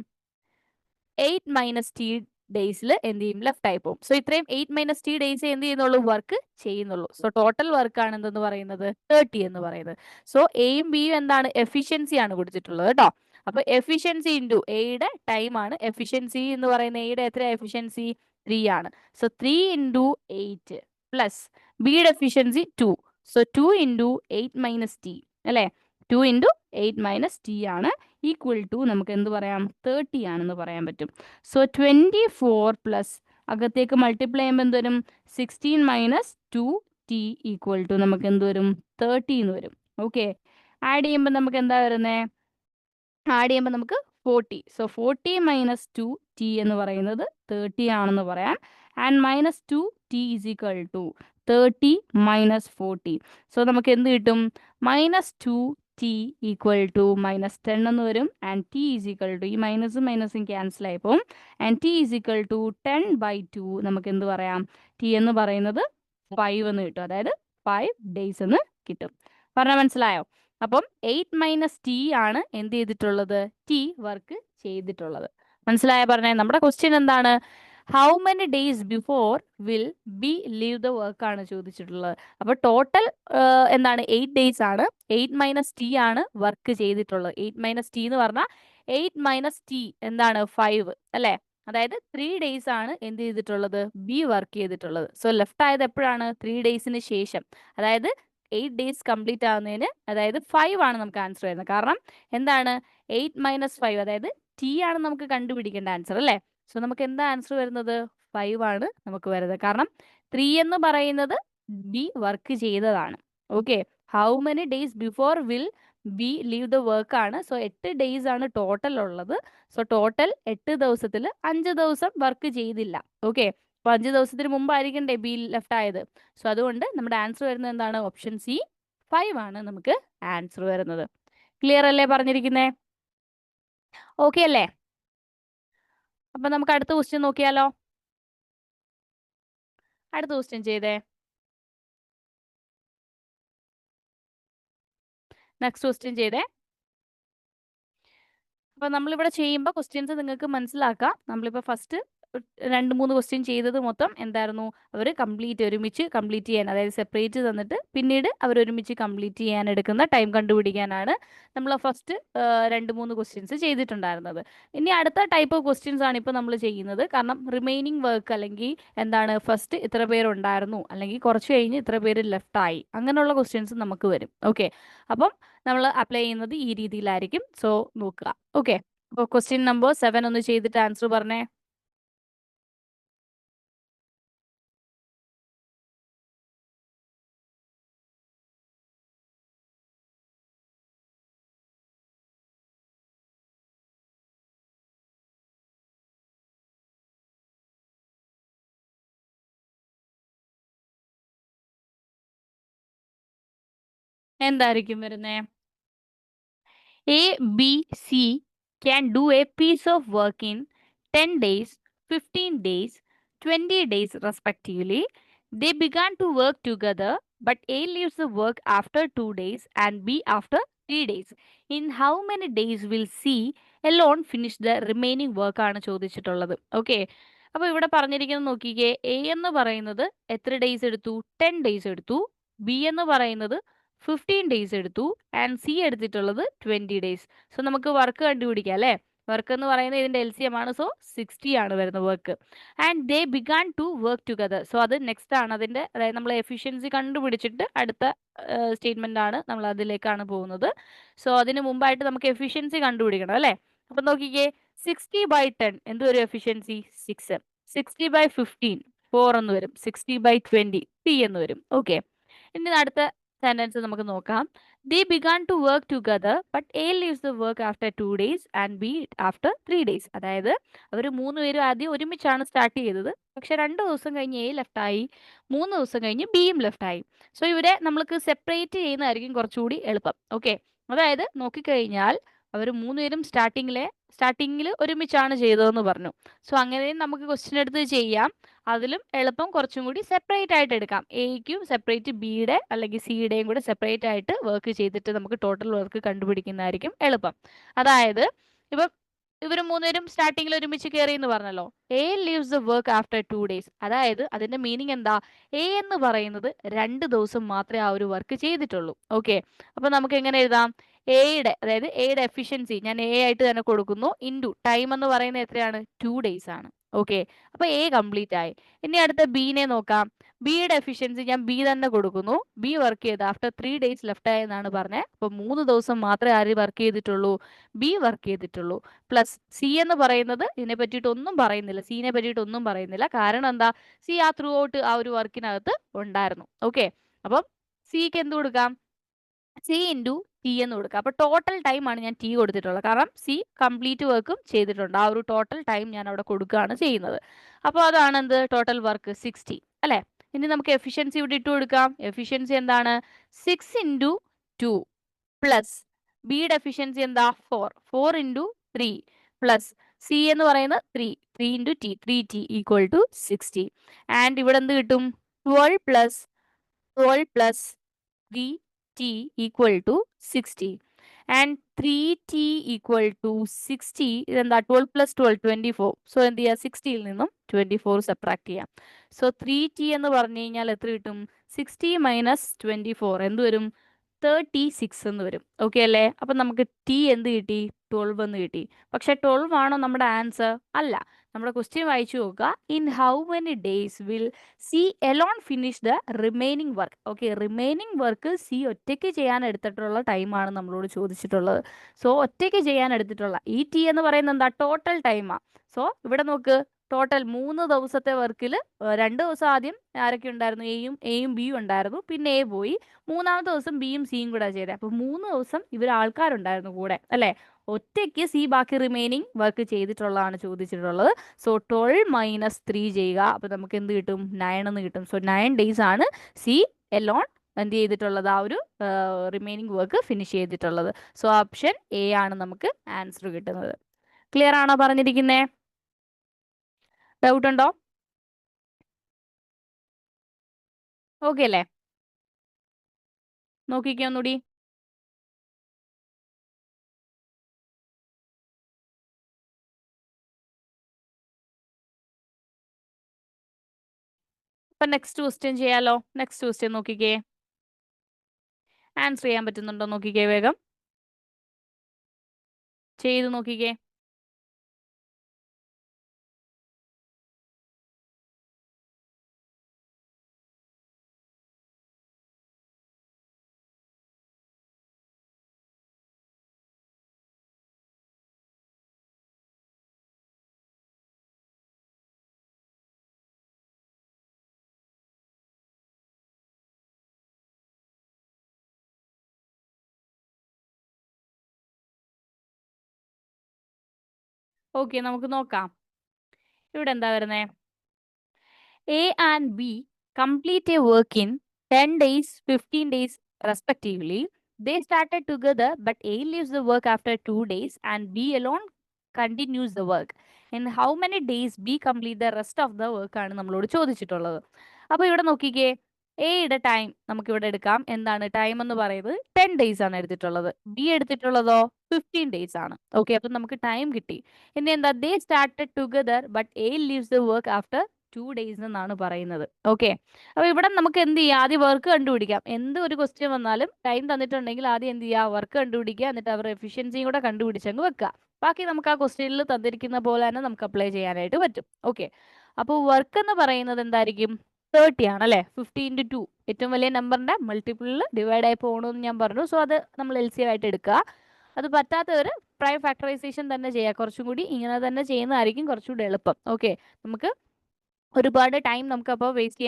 8 മൈനസ് ടി ഡേയ്സിൽ എന്ത് ചെയ്യും? ലെഫ്റ്റ് ആയി പോകും. സോ ഇത്രയും 8 മൈനസ് ടി ഡേയ്സ് എന്ത് ചെയ്യുന്നുള്ളൂ? വർക്ക് ചെയ്യുന്നുള്ളൂ. സോ ടോട്ടൽ വർക്ക് ആണ് എന്തെന്ന് പറയുന്നത്? 30 എന്ന് പറയുന്നത്. സോ എയും ബിയും എന്താണ്? എഫിഷ്യൻസി ആണ് കൊടുത്തിട്ടുള്ളത് കേട്ടോ. അപ്പൊ എഫിഷ്യൻസി ഇൻറ്റു എയുടെ ടൈം ആണ്. എഫിഷ്യൻസി എന്ന് പറയുന്ന എയുടെ എത്ര എഫിഷ്യൻസി? 3 ആണ്. സോ 3 ഇൻറ്റു 8 പ്ലസ് ബിയുടെ efficiency 2. So 2 into 8 minus T അല്ലേ, 2 ഇൻറ്റു 8 മൈനസ് ടി ആണ് ഈക്വൽ ടു നമുക്ക് എന്ത് പറയാം? 30 ആണെന്ന് പറയാൻ പറ്റും. സോ 24 പ്ലസ് അകത്തേക്ക് മൾട്ടിപ്ലൈ ചെയ്യുമ്പോൾ എന്ത് വരും? 16 മൈനസ് 2 ടി ഈക്വൽ ടു നമുക്ക് എന്ത് വരും? 30 എന്ന് വരും. ഓക്കെ, ആഡ് ചെയ്യുമ്പോൾ നമുക്ക് എന്താ വരുന്നത്? ആഡ് ചെയ്യുമ്പോൾ നമുക്ക് 40. സോ 40 മൈനസ് 2 ടി എന്ന് പറയുന്നത് 30 ആണെന്ന് പറയാം. And minus 2 t is equal to 30 minus 40. സോ നമുക്ക് എന്ത് കിട്ടും? Minus 2 t equal to minus 10 എന്ന് വരും. And t is equal to ഈ മൈനസും മൈനസും ക്യാൻസൽ ആയി പോകും. And t is equal to 10/2 നമുക്ക് എന്ത് പറയാം? ടി എന്ന് പറയുന്നത് 5 എന്ന് കിട്ടും, അതായത് 5 ഡേയ്സ് എന്ന് കിട്ടും. പറഞ്ഞാൽ മനസ്സിലായോ? അപ്പം 8 മൈനസ് ടി ആണ് എന്ത് ചെയ്തിട്ടുള്ളത്? ടി വർക്ക് ചെയ്തിട്ടുള്ളത്. മനസ്സിലായ പറഞ്ഞേ? നമ്മുടെ ക്വസ്റ്റ്യൻ എന്താണ്? How many days before will B leave the work ആണ് ചോദിച്ചിട്ടുള്ളത്. അപ്പൊ ടോട്ടൽ എന്താണ്? 8 ഡേയ്സ് ആണ്. 8 മൈനസ് ടി ആണ് വർക്ക് ചെയ്തിട്ടുള്ളത്. 8 മൈനസ് ടി എന്ന് പറഞ്ഞാൽ 8 മൈനസ് ടി എന്താണ്? 5 അല്ലെ. അതായത് 3 ഡേയ്സ് ആണ് എന്ത് ചെയ്തിട്ടുള്ളത്? ബി വർക്ക് ചെയ്തിട്ടുള്ളത്. സോ ലെഫ്റ്റ് ആയത് എപ്പോഴാണ്? 3 ഡേയ്സിന് ശേഷം. അതായത് 8 ഡേയ്സ് കംപ്ലീറ്റ് ആവുന്നതിന്, അതായത് 5 ആണ് നമുക്ക് ആൻസർ വരുന്നത്. കാരണം എന്താണ്? 8 മൈനസ് 5, അതായത് ടി ആണ് നമുക്ക് കണ്ടുപിടിക്കേണ്ട ആൻസർ അല്ലേ. സോ നമുക്ക് എന്താ ആൻസർ വരുന്നത്? 5 ആണ് നമുക്ക് വരുന്നത്. കാരണം 3 എന്ന് പറയുന്നത് ബി വർക്ക് ചെയ്തതാണ്. Okay, how many days before will B leave the work ആണ്. സോ 8 ഡേയ്സ് ആണ് ടോട്ടൽ ഉള്ളത്. സോ ടോട്ടൽ 8 ദിവസത്തിൽ 5 ദിവസം വർക്ക് ചെയ്തില്ല. ഓക്കെ, അപ്പൊ 5 ദിവസത്തിന് മുമ്പായിരിക്കണ്ടേ ബി ലെഫ്റ്റ് ആയത്. സോ അതുകൊണ്ട് നമ്മുടെ ആൻസർ വരുന്നത് എന്താണ്? ഓപ്ഷൻ സി 5 ആണ് നമുക്ക് ആൻസർ വരുന്നത്. ക്ലിയർ അല്ലേ പറഞ്ഞിരിക്കുന്നേ? ഓക്കെ അല്ലേ? അപ്പൊ നമുക്ക് അടുത്ത ക്വസ്റ്റ്യൻ നോക്കിയാലോ. അടുത്ത ക്വസ്റ്റ്യൻ ചെയ്തേ. നെക്സ്റ്റ് ക്വസ്റ്റ്യൻ ചെയ്തേ. അപ്പൊ നമ്മളിവിടെ ചെയ്യുമ്പോൾ ക്വസ്റ്റ്യൻസ് നിങ്ങൾക്ക് മനസ്സിലാക്കാം. നമ്മളിപ്പോൾ ഫസ്റ്റ് 2-3 ക്വസ്റ്റ്യൻ ചെയ്തത് മൊത്തം എന്തായിരുന്നു? അവർ ഒരുമിച്ച് കംപ്ലീറ്റ് ചെയ്യാൻ, അതായത് സെപ്പറേറ്റ് തന്നിട്ട് പിന്നീട് അവർ ഒരുമിച്ച് കംപ്ലീറ്റ് ചെയ്യാൻ എടുക്കുന്ന ടൈം കണ്ടുപിടിക്കാനാണ് നമ്മൾ ഫസ്റ്റ് 2-3 ക്വസ്റ്റ്യൻസ് ചെയ്തിട്ടുണ്ടായിരുന്നത്. ഇനി അടുത്ത ടൈപ്പ് ഓഫ് ക്വസ്റ്റ്യൻസ് ആണ് ഇപ്പോൾ നമ്മൾ ചെയ്യുന്നത്. കാരണം റിമൈനിങ് വർക്ക് അല്ലെങ്കിൽ എന്താണ്, ഫസ്റ്റ് ഇത്ര പേരുണ്ടായിരുന്നു അല്ലെങ്കിൽ കുറച്ച് കഴിഞ്ഞ് ഇത്ര പേര് ലെഫ്റ്റ് ആയി, അങ്ങനെയുള്ള ക്വസ്റ്റ്യൻസ് നമുക്ക് വരും. ഓക്കെ, അപ്പം നമ്മൾ അപ്ലൈ ചെയ്യുന്നത് ഈ രീതിയിലായിരിക്കും. സോ നോക്കുക. ഓക്കെ, അപ്പോൾ ക്വസ്റ്റ്യൻ നമ്പർ 7 ഒന്ന് ചെയ്തിട്ട് ആൻസർ പറഞ്ഞേ. എന്തായിരിക്കും വരുന്നേ? A, B, C can do a piece of work in 10 days, 15 days, 20 days respectively. They began to work together, but A leaves the work after 2 days and B after 3 days. In how many days will C alone finish the remaining work ആണ് ചോദിച്ചിട്ടുള്ളത്. Okay, അപ്പോൾ ഇവിടെ പറഞ്ഞിരിക്കുന്നത് നോക്കിക്കേ, A എന്ന് പറയുന്നത് എത്ര days എടുത്തു? 10 ഡേയ്സ് എടുത്തു. ബി എന്ന് പറയുന്നത് 15 ഡേയ്സ് എടുത്തു. ആൻഡ് സി എടുത്തിട്ടുള്ളത് 20 ഡേയ്സ്. സോ നമുക്ക് വർക്ക് കണ്ടുപിടിക്കാം അല്ലേ? വർക്ക് എന്ന് പറയുന്നത് ഇതിന്റെ LCM ആണ്. സോ 60 ആണ് വരുന്ന work. And they began to work together. So അത് നെക്സ്റ്റ് ആണ് അതിന്റെ, അതായത് നമ്മൾ എഫിഷ്യൻസി കണ്ടുപിടിച്ചിട്ട് അടുത്ത സ്റ്റേറ്റ്മെന്റ് ആണ് നമ്മൾ അതിലേക്കാണ് പോകുന്നത്. സോ അതിന് മുമ്പായിട്ട് നമുക്ക് എഫിഷ്യൻസി കണ്ടുപിടിക്കണം അല്ലേ? അപ്പൊ നോക്കിക്കേ, 60/10 എന്ത് വരും എഫിഷ്യൻസി? 6. 60/15 4 എന്ന് വരും. 60/20 3 എന്ന് വരും. ഓക്കെ, ഇനി അടുത്ത സെന്റൻസ് നമുക്ക് നോക്കാം. They began to work together, but A leaves the work after 2 days and B after 3 days. അതായത് അവർ 3 പേരും ആദ്യം ഒരുമിച്ചാണ് സ്റ്റാർട്ട് ചെയ്തത്. പക്ഷെ 2 ദിവസം കഴിഞ്ഞ് A ലെഫ്റ്റ് ആയി, 3 ദിവസം കഴിഞ്ഞ് Bയും ലെഫ്റ്റ് ആയി. സോ ഇവരെ നമ്മൾക്ക് സെപ്പറേറ്റ് ചെയ്യുന്നതായിരിക്കും കുറച്ചുകൂടി എളുപ്പം. ഓക്കെ, അതായത് നോക്കിക്കഴിഞ്ഞാൽ അവർ 3 പേരും സ്റ്റാർട്ടിങ്ങിൽ ഒരുമിച്ചാണ് ചെയ്തതെന്ന് പറഞ്ഞു. സോ അങ്ങനെയും നമുക്ക് ക്വസ്റ്റ്യൻ എടുത്ത് ചെയ്യാം. അതിലും എളുപ്പം കുറച്ചും കൂടി സെപ്പറേറ്റ് ആയിട്ട് എടുക്കാം. എയ്ക്കും സെപ്പറേറ്റ് ബിയുടെ അല്ലെങ്കിൽ സിയുടെയും കൂടെ സെപ്പറേറ്റ് ആയിട്ട് വർക്ക് ചെയ്തിട്ട് നമുക്ക് ടോട്ടൽ വർക്ക് കണ്ടുപിടിക്കുന്നതായിരിക്കും എളുപ്പം. അതായത് ഇപ്പം ഇവർ മൂന്നുപേരും സ്റ്റാർട്ടിങ്ങിൽ ഒരുമിച്ച് കയറി എന്ന് പറഞ്ഞല്ലോ. A leaves the work after 2 days. അതായത് അതിന്റെ മീനിങ് എന്താ? എ എന്ന് പറയുന്നത് 2 ദിവസം മാത്രമേ ആ ഒരു വർക്ക് ചെയ്തിട്ടുള്ളൂ. ഓക്കെ, അപ്പൊ നമുക്ക് എങ്ങനെ എഴുതാം? അതായത് എയുടെ എഫിഷ്യൻസി ഞാൻ എ ആയിട്ട് തന്നെ കൊടുക്കുന്നു. ഇൻറ്റു ടൈം എന്ന് പറയുന്നത് എത്രയാണ്? 2 ഡേയ്സ് ആണ്. ഓക്കെ, അപ്പൊ എ കംപ്ലീറ്റ് ആയി. ഇനി അടുത്ത ബിനെ നോക്കാം. ബിയുടെ എഫിഷ്യൻസി ഞാൻ ബി തന്നെ കൊടുക്കുന്നു. ബി വർക്ക് ചെയ്ത് ആഫ്റ്റർ 3 ഡേയ്സ് ലെഫ്റ്റ് ആയെന്നാണ് പറഞ്ഞത്. അപ്പൊ 3 ദിവസം മാത്രമേ ആര് വർക്ക് ചെയ്തിട്ടുള്ളൂ? ബി വർക്ക് ചെയ്തിട്ടുള്ളൂ. പ്ലസ് സി എന്ന് പറയുന്നത് ഇതിനെ പറ്റിയിട്ട് ഒന്നും പറയുന്നില്ല. സീനെ പറ്റിയിട്ട് ഒന്നും പറയുന്നില്ല. കാരണം എന്താ? സി ആ ത്രൂ ഔട്ട് ആ ഒരു വർക്കിനകത്ത് ഉണ്ടായിരുന്നു. ഓക്കെ, അപ്പം സിക്ക് എന്ത് കൊടുക്കാം? സി ഇൻറ്റു ടി എന്ന് കൊടുക്കുക. അപ്പൊ ടോട്ടൽ ടൈം ആണ് ഞാൻ ടി കൊടുത്തിട്ടുള്ളത്. കാരണം സി കംപ്ലീറ്റ് വർക്കും ചെയ്തിട്ടുണ്ട്. ആ ഒരു ടോട്ടൽ ടൈം ഞാൻ അവിടെ കൊടുക്കുകയാണ് ചെയ്യുന്നത്. അപ്പോൾ അതാണ് എന്ത്? ടോട്ടൽ വർക്ക് 60 അല്ലേ? ഇനി നമുക്ക് എഫിഷ്യൻസി ഇവിടെ ഇട്ട് കൊടുക്കാം. എഫിഷ്യൻസി എന്താണ്? 6 ഇൻറ്റു 2 പ്ലസ് ബിയുടെ എഫിഷ്യൻസി എന്താ? 4 ഇൻറ്റു 3 പ്ലസ് സി എന്ന് പറയുന്നത് 3 into t 3t equal to 60. ആൻഡ് ഇവിടെ എന്ത് കിട്ടും? 12 plus 3t equal to 60. And 3t equal to 60 ഇതെന്താ? 12 plus 12 24. സോ എന്ത് ചെയ്യുക? 60യിൽ നിന്നും 24 സബ്ട്രാക്ട് ചെയ്യാം. സോ 3t എന്ന് പറഞ്ഞു കഴിഞ്ഞാൽ എത്ര കിട്ടും? 60 മൈനസ് 24 എന്ത് വരും? 36 എന്ന് വരും. ഓക്കെ അല്ലേ? അപ്പൊ നമുക്ക് ടി എന്ത് കിട്ടി? 12 എന്ന് കിട്ടി. പക്ഷെ 12 ആണോ നമ്മുടെ ആൻസർ? അല്ല. നമ്മുടെ ക്വസ്റ്റ്യൻ വായിച്ചു നോക്കുക. In how many days will C alone finish the remaining work. Okay, remaining work C ഒറ്റയ്ക്ക് ചെയ്യാൻ എടുത്തിട്ടുള്ള ടൈമാണ് നമ്മളോട് ചോദിച്ചിട്ടുള്ളത്. സോ ഒറ്റയ്ക്ക് ചെയ്യാൻ എടുത്തിട്ടുള്ള ഈ ടി എന്ന് പറയുന്നത് എന്താ? ടോട്ടൽ ടൈമാണ്. സോ ഇവിടെ നോക്ക്, ടോട്ടൽ 3 ദിവസത്തെ വർക്കിൽ 2 ദിവസം ആദ്യം ആരൊക്കെ ഉണ്ടായിരുന്നു? എയും ബിയും ഉണ്ടായിരുന്നു. പിന്നെ എ പോയി. 3-ാമത്തെ ദിവസം ബിയും സിയും കൂടെ ചെയ്തത്. അപ്പൊ 3 ദിവസം ഇവർ ആൾക്കാരുണ്ടായിരുന്നു കൂടെ അല്ലെ? ഒറ്റയ്ക്ക് സി ബാക്കി റിമൈനിങ് വർക്ക് ചെയ്തിട്ടുള്ളതാണ് ചോദിച്ചിട്ടുള്ളത്. സോ 12 മൈനസ് 3 ചെയ്യുക. അപ്പൊ നമുക്ക് എന്ത് കിട്ടും? 9 എന്ന് കിട്ടും. സോ 9 ഡേയ്സ് ആണ് സി എലോൺ എന്ത് ചെയ്തിട്ടുള്ളത്? ആ ഒരു റിമൈനിങ് വർക്ക് ഫിനിഷ് ചെയ്തിട്ടുള്ളത്. സോ ഓപ്ഷൻ എ ആണ് നമുക്ക് ആൻസർ കിട്ടുന്നത്. ക്ലിയർ ആണോ പറഞ്ഞിരിക്കുന്നേ? ഡൗട്ട് ഉണ്ടോ? ഓക്കെ അല്ലേ? നോക്കിക്കേ ഒന്നുകൂടി. അപ്പൊ നെക്സ്റ്റ് ക്വസ്റ്റ്യൻ ചെയ്യാലോ? നെക്സ്റ്റ് ക്വസ്റ്റ്യൻ നോക്കിക്കേ. ആൻസർ ചെയ്യാൻ പറ്റുന്നുണ്ടോ നോക്കിക്കേ, വേഗം ചെയ്ത് നോക്കിക്കേ. ഓക്കെ, നമുക്ക് നോക്കാം. ഇവിടെ എന്താ വരുന്നേ? A and B complete a work in 10 days, 15 days respectively. They started together, but A leaves the work after 2 days and B alone continues the work. In how many days B complete the rest of the work ആണ് നമ്മളോട് ചോദിച്ചിട്ടുള്ളത്. അപ്പോൾ ഇവിടെ നോക്കിക്കേ, എയുടെ time നമുക്ക് ഇവിടെ എടുക്കാം. എന്താണ് ടൈം എന്ന് പറയുന്നത്? 10 ഡേയ്സ് ആണ് എടുത്തിട്ടുള്ളത്. ബി എടുത്തിട്ടുള്ളതോ 15 ഡേയ്സ് ആണ്. ഓക്കെ, അപ്പം നമുക്ക് ടൈം കിട്ടി. ഇനി എന്താ? ദേ started together but A leaves the work after 2 days എന്നാണ് പറയുന്നത്. ഓക്കെ, അപ്പോൾ ഇവിടെ നമുക്ക് എന്ത് ചെയ്യാം? ആദ്യം വർക്ക് കണ്ടുപിടിക്കാം. എന്ത് ഒരു ക്വസ്റ്റ്യൻ വന്നാലും ടൈം തന്നിട്ടുണ്ടെങ്കിൽ ആദ്യം എന്ത് ചെയ്യുക? വർക്ക് കണ്ടുപിടിക്കുക, എന്നിട്ട് അവർ എഫിഷ്യൻസിയും കൂടെ കണ്ടുപിടിച്ചങ്ങ് വെക്കുക. ബാക്കി നമുക്ക് ആ ക്വസ്റ്റ്യനിൽ തന്നിരിക്കുന്ന പോലെ തന്നെ നമുക്ക് അപ്ലൈ ചെയ്യാനായിട്ട് പറ്റും. ഓക്കെ, അപ്പോൾ വർക്ക് എന്ന് പറയുന്നത് എന്തായിരിക്കും? 30 ആണ് അല്ലേ? 50 ഇൻറ്റു 2 ഏറ്റവും വലിയ നമ്പറിന്റെ മൾട്ടിപ്പിളിൽ ഡിവൈഡ് ആയി പോകണമെന്ന് ഞാൻ പറഞ്ഞു. സോ അത് നമ്മൾ LCM ആയിട്ട് എടുക്കുക. അത് പറ്റാത്തവർ പ്രൈം ഫാക്ടറൈസേഷൻ തന്നെ ചെയ്യുക. കുറച്ചും കൂടി ഇങ്ങനെ തന്നെ ചെയ്യുന്നതായിരിക്കും കുറച്ചുകൂടി എളുപ്പം. ഓക്കെ, നമുക്ക് ഒരുപാട് ടൈം നമുക്ക് അപ്പോൾ വേസ്റ്റ്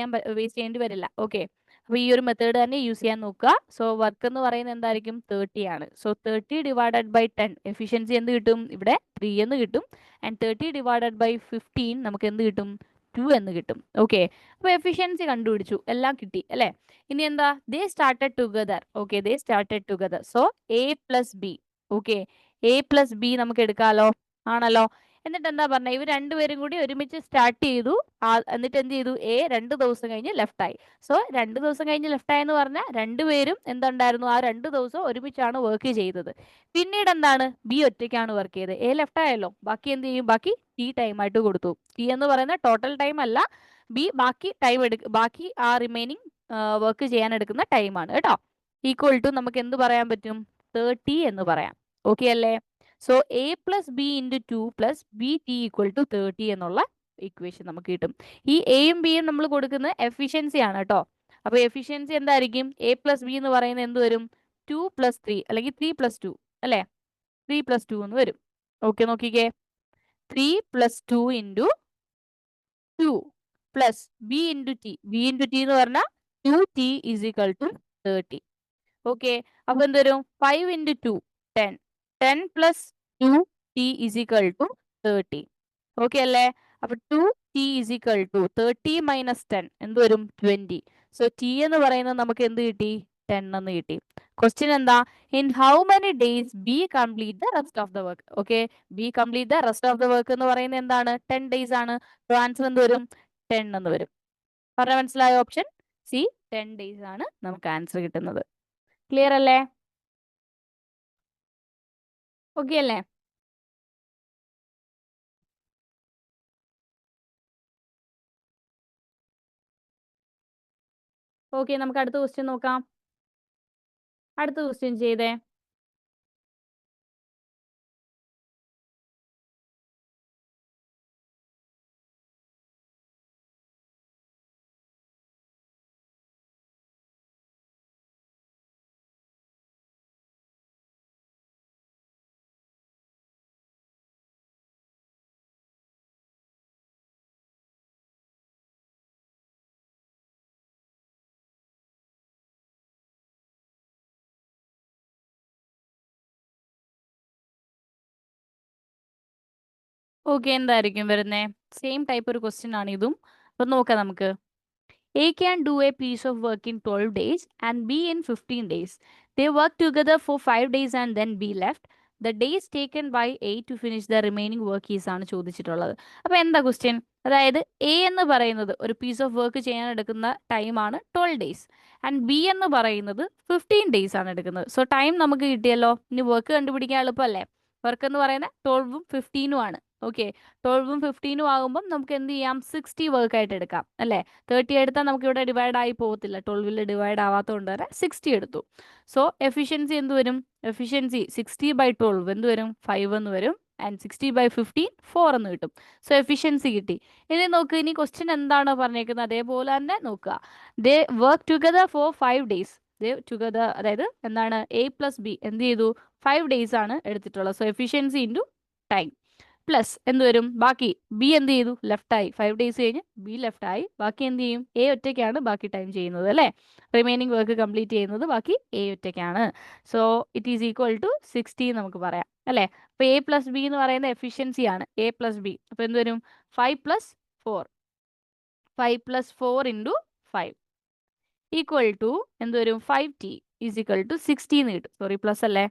ചെയ്യേണ്ടി വരില്ല. ഓക്കെ, അപ്പോൾ ഈ ഒരു മെത്തേഡ് തന്നെ യൂസ് ചെയ്യാൻ നോക്കുക. സോ വർക്ക് എന്ന് പറയുന്നത് എന്തായിരിക്കും? 30 ആണ്. സോ 30 ഡിവൈഡഡ് ബൈ 10 എഫിഷ്യൻസി എന്ത് കിട്ടും? ഇവിടെ 3 എന്ന് കിട്ടും. ആൻഡ് 30 ഡിവൈഡഡ് ബൈ 15 നമുക്ക് എന്ത് കിട്ടും? 2 എന്ന് കിട്ടും. ഓക്കെ, അപ്പോൾ എഫിഷ്യൻസി കണ്ടുപിടിച്ചു, എല്ലാം കിട്ടി അല്ലേ? ഇനി എന്താ? ദേ started together. Okay, they started together. So A plus B. Okay, A plus B നമുക്ക് എടുക്കാമല്ലോ, ആണല്ലോ. എന്നിട്ട് എന്താ പറഞ്ഞത്? ഇവർ രണ്ടുപേരും കൂടി ഒരുമിച്ച് സ്റ്റാർട്ട് ചെയ്തു. എന്നിട്ട് എന്ത് ചെയ്തു? എ 2 ദിവസം കഴിഞ്ഞ് ലെഫ്റ്റ് ആയി. സോ 2 ദിവസം കഴിഞ്ഞ് ലെഫ്റ്റ് ആയി എന്ന് പറഞ്ഞാൽ രണ്ടുപേരും എന്തുണ്ടായിരുന്നു? ആ 2 ദിവസം ഒരുമിച്ചാണ് വർക്ക് ചെയ്തത്. പിന്നീട് എന്താണ്? ബി ഒറ്റയ്ക്കാണ് വർക്ക് ചെയ്തത്. എ ലെഫ്റ്റ് ആയല്ലോ, ബാക്കി എന്ത് ചെയ്യും? ബാക്കി ടി ടൈം ആയിട്ട് കൊടുത്തു. ടി എന്ന് പറയുന്ന ടോട്ടൽ ടൈം അല്ല, ബി ബാക്കി ടൈം ബാക്കി ആ റിമൈനിങ് വർക്ക് ചെയ്യാൻ എടുക്കുന്ന ടൈമാണ് കേട്ടോ. ഈക്വൽ ടു നമുക്ക് എന്ത് പറയാൻ പറ്റും? 30 എന്ന് പറയാം. ഓക്കെ അല്ലേ? So A plus B into 2 plus B t equal to 30 എന്നുള്ള ഇക്വേഷൻ നമുക്ക് കിട്ടും. ഈ എയും ബിയും നമ്മൾ കൊടുക്കുന്ന എഫിഷ്യൻസി ആണ് കേട്ടോ. അപ്പോൾ എഫിഷ്യൻസി എന്തായിരിക്കും? എ പ്ലസ് ബി എന്ന് പറയുന്നത് എന്ത് വരും? 2 പ്ലസ് 3 അല്ലെങ്കിൽ 3 പ്ലസ് 2 അല്ലേ? 3 പ്ലസ് 2 എന്ന് വരും. ഓക്കെ, നോക്കിക്കേ, 3 plus 2 into 2 plus B into T. B into T എന്ന് പറഞ്ഞാൽ 2t is equal to 30. Okay, അപ്പൊ എന്ത് വരും? 5 into 2 10. 10 plus 2t is equal to 30. Okay അല്ലേ? അപ്പൊ 2t is equal to 30 minus 10 എന്ത് വരും? 20. സോ t എന്ന് പറയുന്നത് നമുക്ക് എന്ത് കിട്ടി? 10 എന്ന് കിട്ടി. ക്വസ്റ്റ്യൻ എന്താ? In how many days B complete the rest of the work. Okay, B complete the rest of the work എന്ന് പറയുന്നത് എന്താണ്? 10 ഡേയ്സ് ആണ്. സോ ആൻസർ എന്ത് വരും? 10 എന്ന് വരും. പറഞ്ഞ മനസ്സിലായ? ഓപ്ഷൻ സി 10 ഡേയ്സ് ആണ് നമുക്ക് ആൻസർ കിട്ടുന്നത്. ക്ലിയർ അല്ലേ? ഓക്കെ അല്ലേ? ഓക്കെ, നമുക്ക് അടുത്ത ക്വസ്റ്റ്യൻ നോക്കാം. അടുത്ത ക്വസ്റ്റ്യൻ ചെയ്തേ. ഓക്കെ, എന്തായിരിക്കും വരുന്നേ? സെയിം ടൈപ്പ് ഒരു ക്വസ്റ്റ്യൻ ആണ് ഇതും. അപ്പൊ നോക്കാം നമുക്ക്. A can do a piece of work in 12 days and B in 15 days. They work together for 5 days and then B left. The days taken by A to finish the remaining work is ആണ് ചോദിച്ചിട്ടുള്ളത്. അപ്പൊ എന്താ question? അതായത് A എന്ന് പറയുന്നത് ഒരു piece of work ചെയ്യാൻ എടുക്കുന്ന ടൈമാണ് 12 ഡേയ്സ് ആൻഡ് ബി എന്ന് പറയുന്നത് 15 ഡേയ്സ് ആണ് എടുക്കുന്നത്. സോ ടൈം നമുക്ക് കിട്ടിയല്ലോ. ഇനി വർക്ക് കണ്ടുപിടിക്കാൻ എളുപ്പമല്ലേ? വർക്ക് എന്ന് പറയുന്നത് 12ഉം 15ഉം ആണ്. ഓക്കെ, 12ഉം 15ഉം ആകുമ്പോൾ നമുക്ക് എന്ത് ചെയ്യാം? 60 വർക്ക് ആയിട്ട് എടുക്കാം അല്ലേ? 30 എടുത്താൽ നമുക്ക് ഇവിടെ ഡിവൈഡ് ആയി പോകത്തില്ല, 12ൽ ഡിവൈഡ് ആവാത്തതുകൊണ്ട് വരെ 60 എടുത്തു. സോ എഫിഷ്യൻസി എന്ത് വരും? എഫിഷ്യൻസി 60/12 എന്ത് വരും? 5 എന്ന് വരും. ആൻഡ് 60/15 4 എന്ന് കിട്ടും. സോ എഫിഷ്യൻസി കിട്ടി. ഇനി നോക്ക്, ഇനി ക്വസ്റ്റ്യൻ എന്താണോ പറഞ്ഞേക്കുന്നത് അതേപോലെ തന്നെ നോക്കുക. ദേ work together for 5 days. They together, അതായത് എന്താണ്? എ പ്ലസ് ബി എന്ത് ചെയ്തു? 5 ഡേയ്സ് ആണ് എടുത്തിട്ടുള്ളത്. So efficiency into time plus എന്ത് വരും? ബാക്കി ബി എന്ത് ചെയ്തു? ലെഫ്റ്റ് ആയി. 5 ഡേയ്സ് കഴിഞ്ഞ് ബി ലെഫ്റ്റ് ആയി. ബാക്കി എന്ത് ചെയ്യും? എ ഒറ്റയ്ക്കാണ് ബാക്കി ടൈം ചെയ്യുന്നത് അല്ലേ? റിമൈനിങ് വർക്ക് കംപ്ലീറ്റ് ചെയ്യുന്നത് ബാക്കി എ ഒറ്റയ്ക്കാണ്. So it is equal to 60 നമുക്ക് പറയാം അല്ലേ? അപ്പോൾ എ പ്ലസ് ബി എന്ന് പറയുന്ന എഫിഷ്യൻസിയാണ് എ പ്ലസ് ബി. അപ്പോൾ എന്ത് വരും? 5 plus 4 5 plus 4 into 5 equal to എന്ത് വരും? 5t ഈസ് ഈക്വൽ ടു 60 എന്ന് കിട്ടും. സോറി പ്ലസ് അല്ലേ?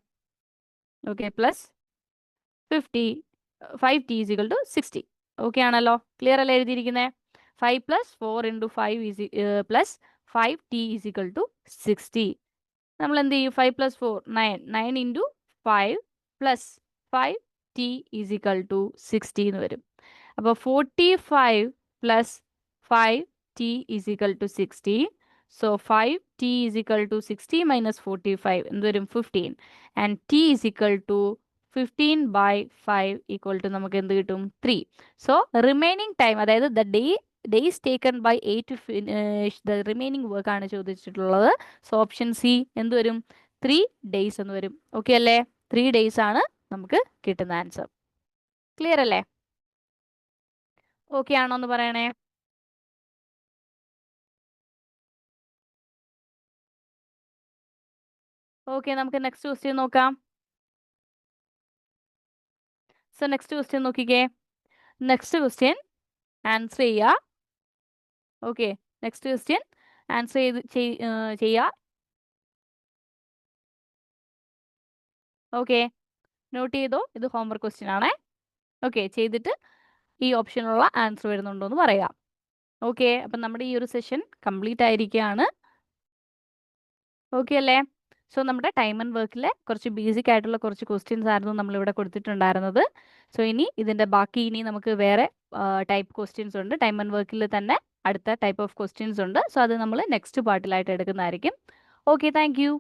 Okay, plus 50 5t is equal to 60. Okay ആണല്ലോ? ക്ലിയർ അല്ലേ എഴുതിയിരിക്കുന്നത്? 5 plus 4 into 5 is plus 5t is equal to 60. നമ്മൾ എന്ത് ചെയ്യും? 5 plus 4 9 into 5 plus 5t is equal to 60 എന്ന് വരും. അപ്പോൾ 45 plus 5t is equal to 60. So 5t is equal to 60 minus 45 എന്ത് വരും? 15. And t is equal to 15 by 5 equal to നമുക്ക് എന്ത് കിട്ടും? 3. സോ റിമൈനിങ് ടൈം, അതായത് the days taken by A to finish the remaining work ആണ് ചോദിച്ചിട്ടുള്ളത്. So option C എന്ത് വരും? 3 ഡേയ്സ് എന്ന് വരും. ഓക്കെ അല്ലേ? 3 ഡേയ്സ് ആണ് നമുക്ക് കിട്ടുന്ന ആൻസർ. ക്ലിയർ അല്ലേ? ഓക്കെ ആണോ എന്ന് പറയണേ. ഓക്കെ, നമുക്ക് നെക്സ്റ്റ് ക്വസ്റ്റ്യൻ നോക്കാം. സോ നെക്സ്റ്റ് ക്വസ്റ്റ്യൻ നോക്കിക്കേ. നെക്സ്റ്റ് ക്വസ്റ്റ്യൻ ആൻസർ ചെയ്യുക. ഓക്കെ, നെക്സ്റ്റ് ക്വസ്റ്റ്യൻ ആൻസർ ചെയ്യുക. ഓക്കെ, നോട്ട് ചെയ്തോ? ഇത് ഹോംവർക്ക് ക്വസ്റ്റ്യൻ ആണേ. ഓക്കെ, ചെയ്തിട്ട് ഈ ഓപ്ഷനുള്ള ആൻസർ വരുന്നുണ്ടോ എന്ന് പറയാം. ഓക്കെ, അപ്പം നമ്മുടെ ഈ ഒരു സെഷൻ കംപ്ലീറ്റ് ആയിരിക്കുകയാണ്. ഓക്കെ അല്ലേ? സോ നമ്മുടെ ടൈം ആൻഡ് വർക്കിലെ കുറച്ച് ബേസിക് ആയിട്ടുള്ള കുറച്ച് ക്വസ്റ്റ്യൻസ് ആയിരുന്നു നമ്മളിവിടെ കൊടുത്തിട്ടുണ്ടായിരുന്നത്. സോ ഇതിൻ്റെ ബാക്കി നമുക്ക് വേറെ ടൈപ്പ് ക്വസ്റ്റ്യൻസ് ഉണ്ട്. ടൈം ആൻഡ് വർക്കിൽ തന്നെ അടുത്ത ടൈപ്പ് ഓഫ് ക്വസ്റ്റ്യൻസ് ഉണ്ട്. സോ അത് നമ്മൾ നെക്സ്റ്റ് പാർട്ടിലായിട്ട് എടുക്കുന്നതായിരിക്കും. Okay, thank you.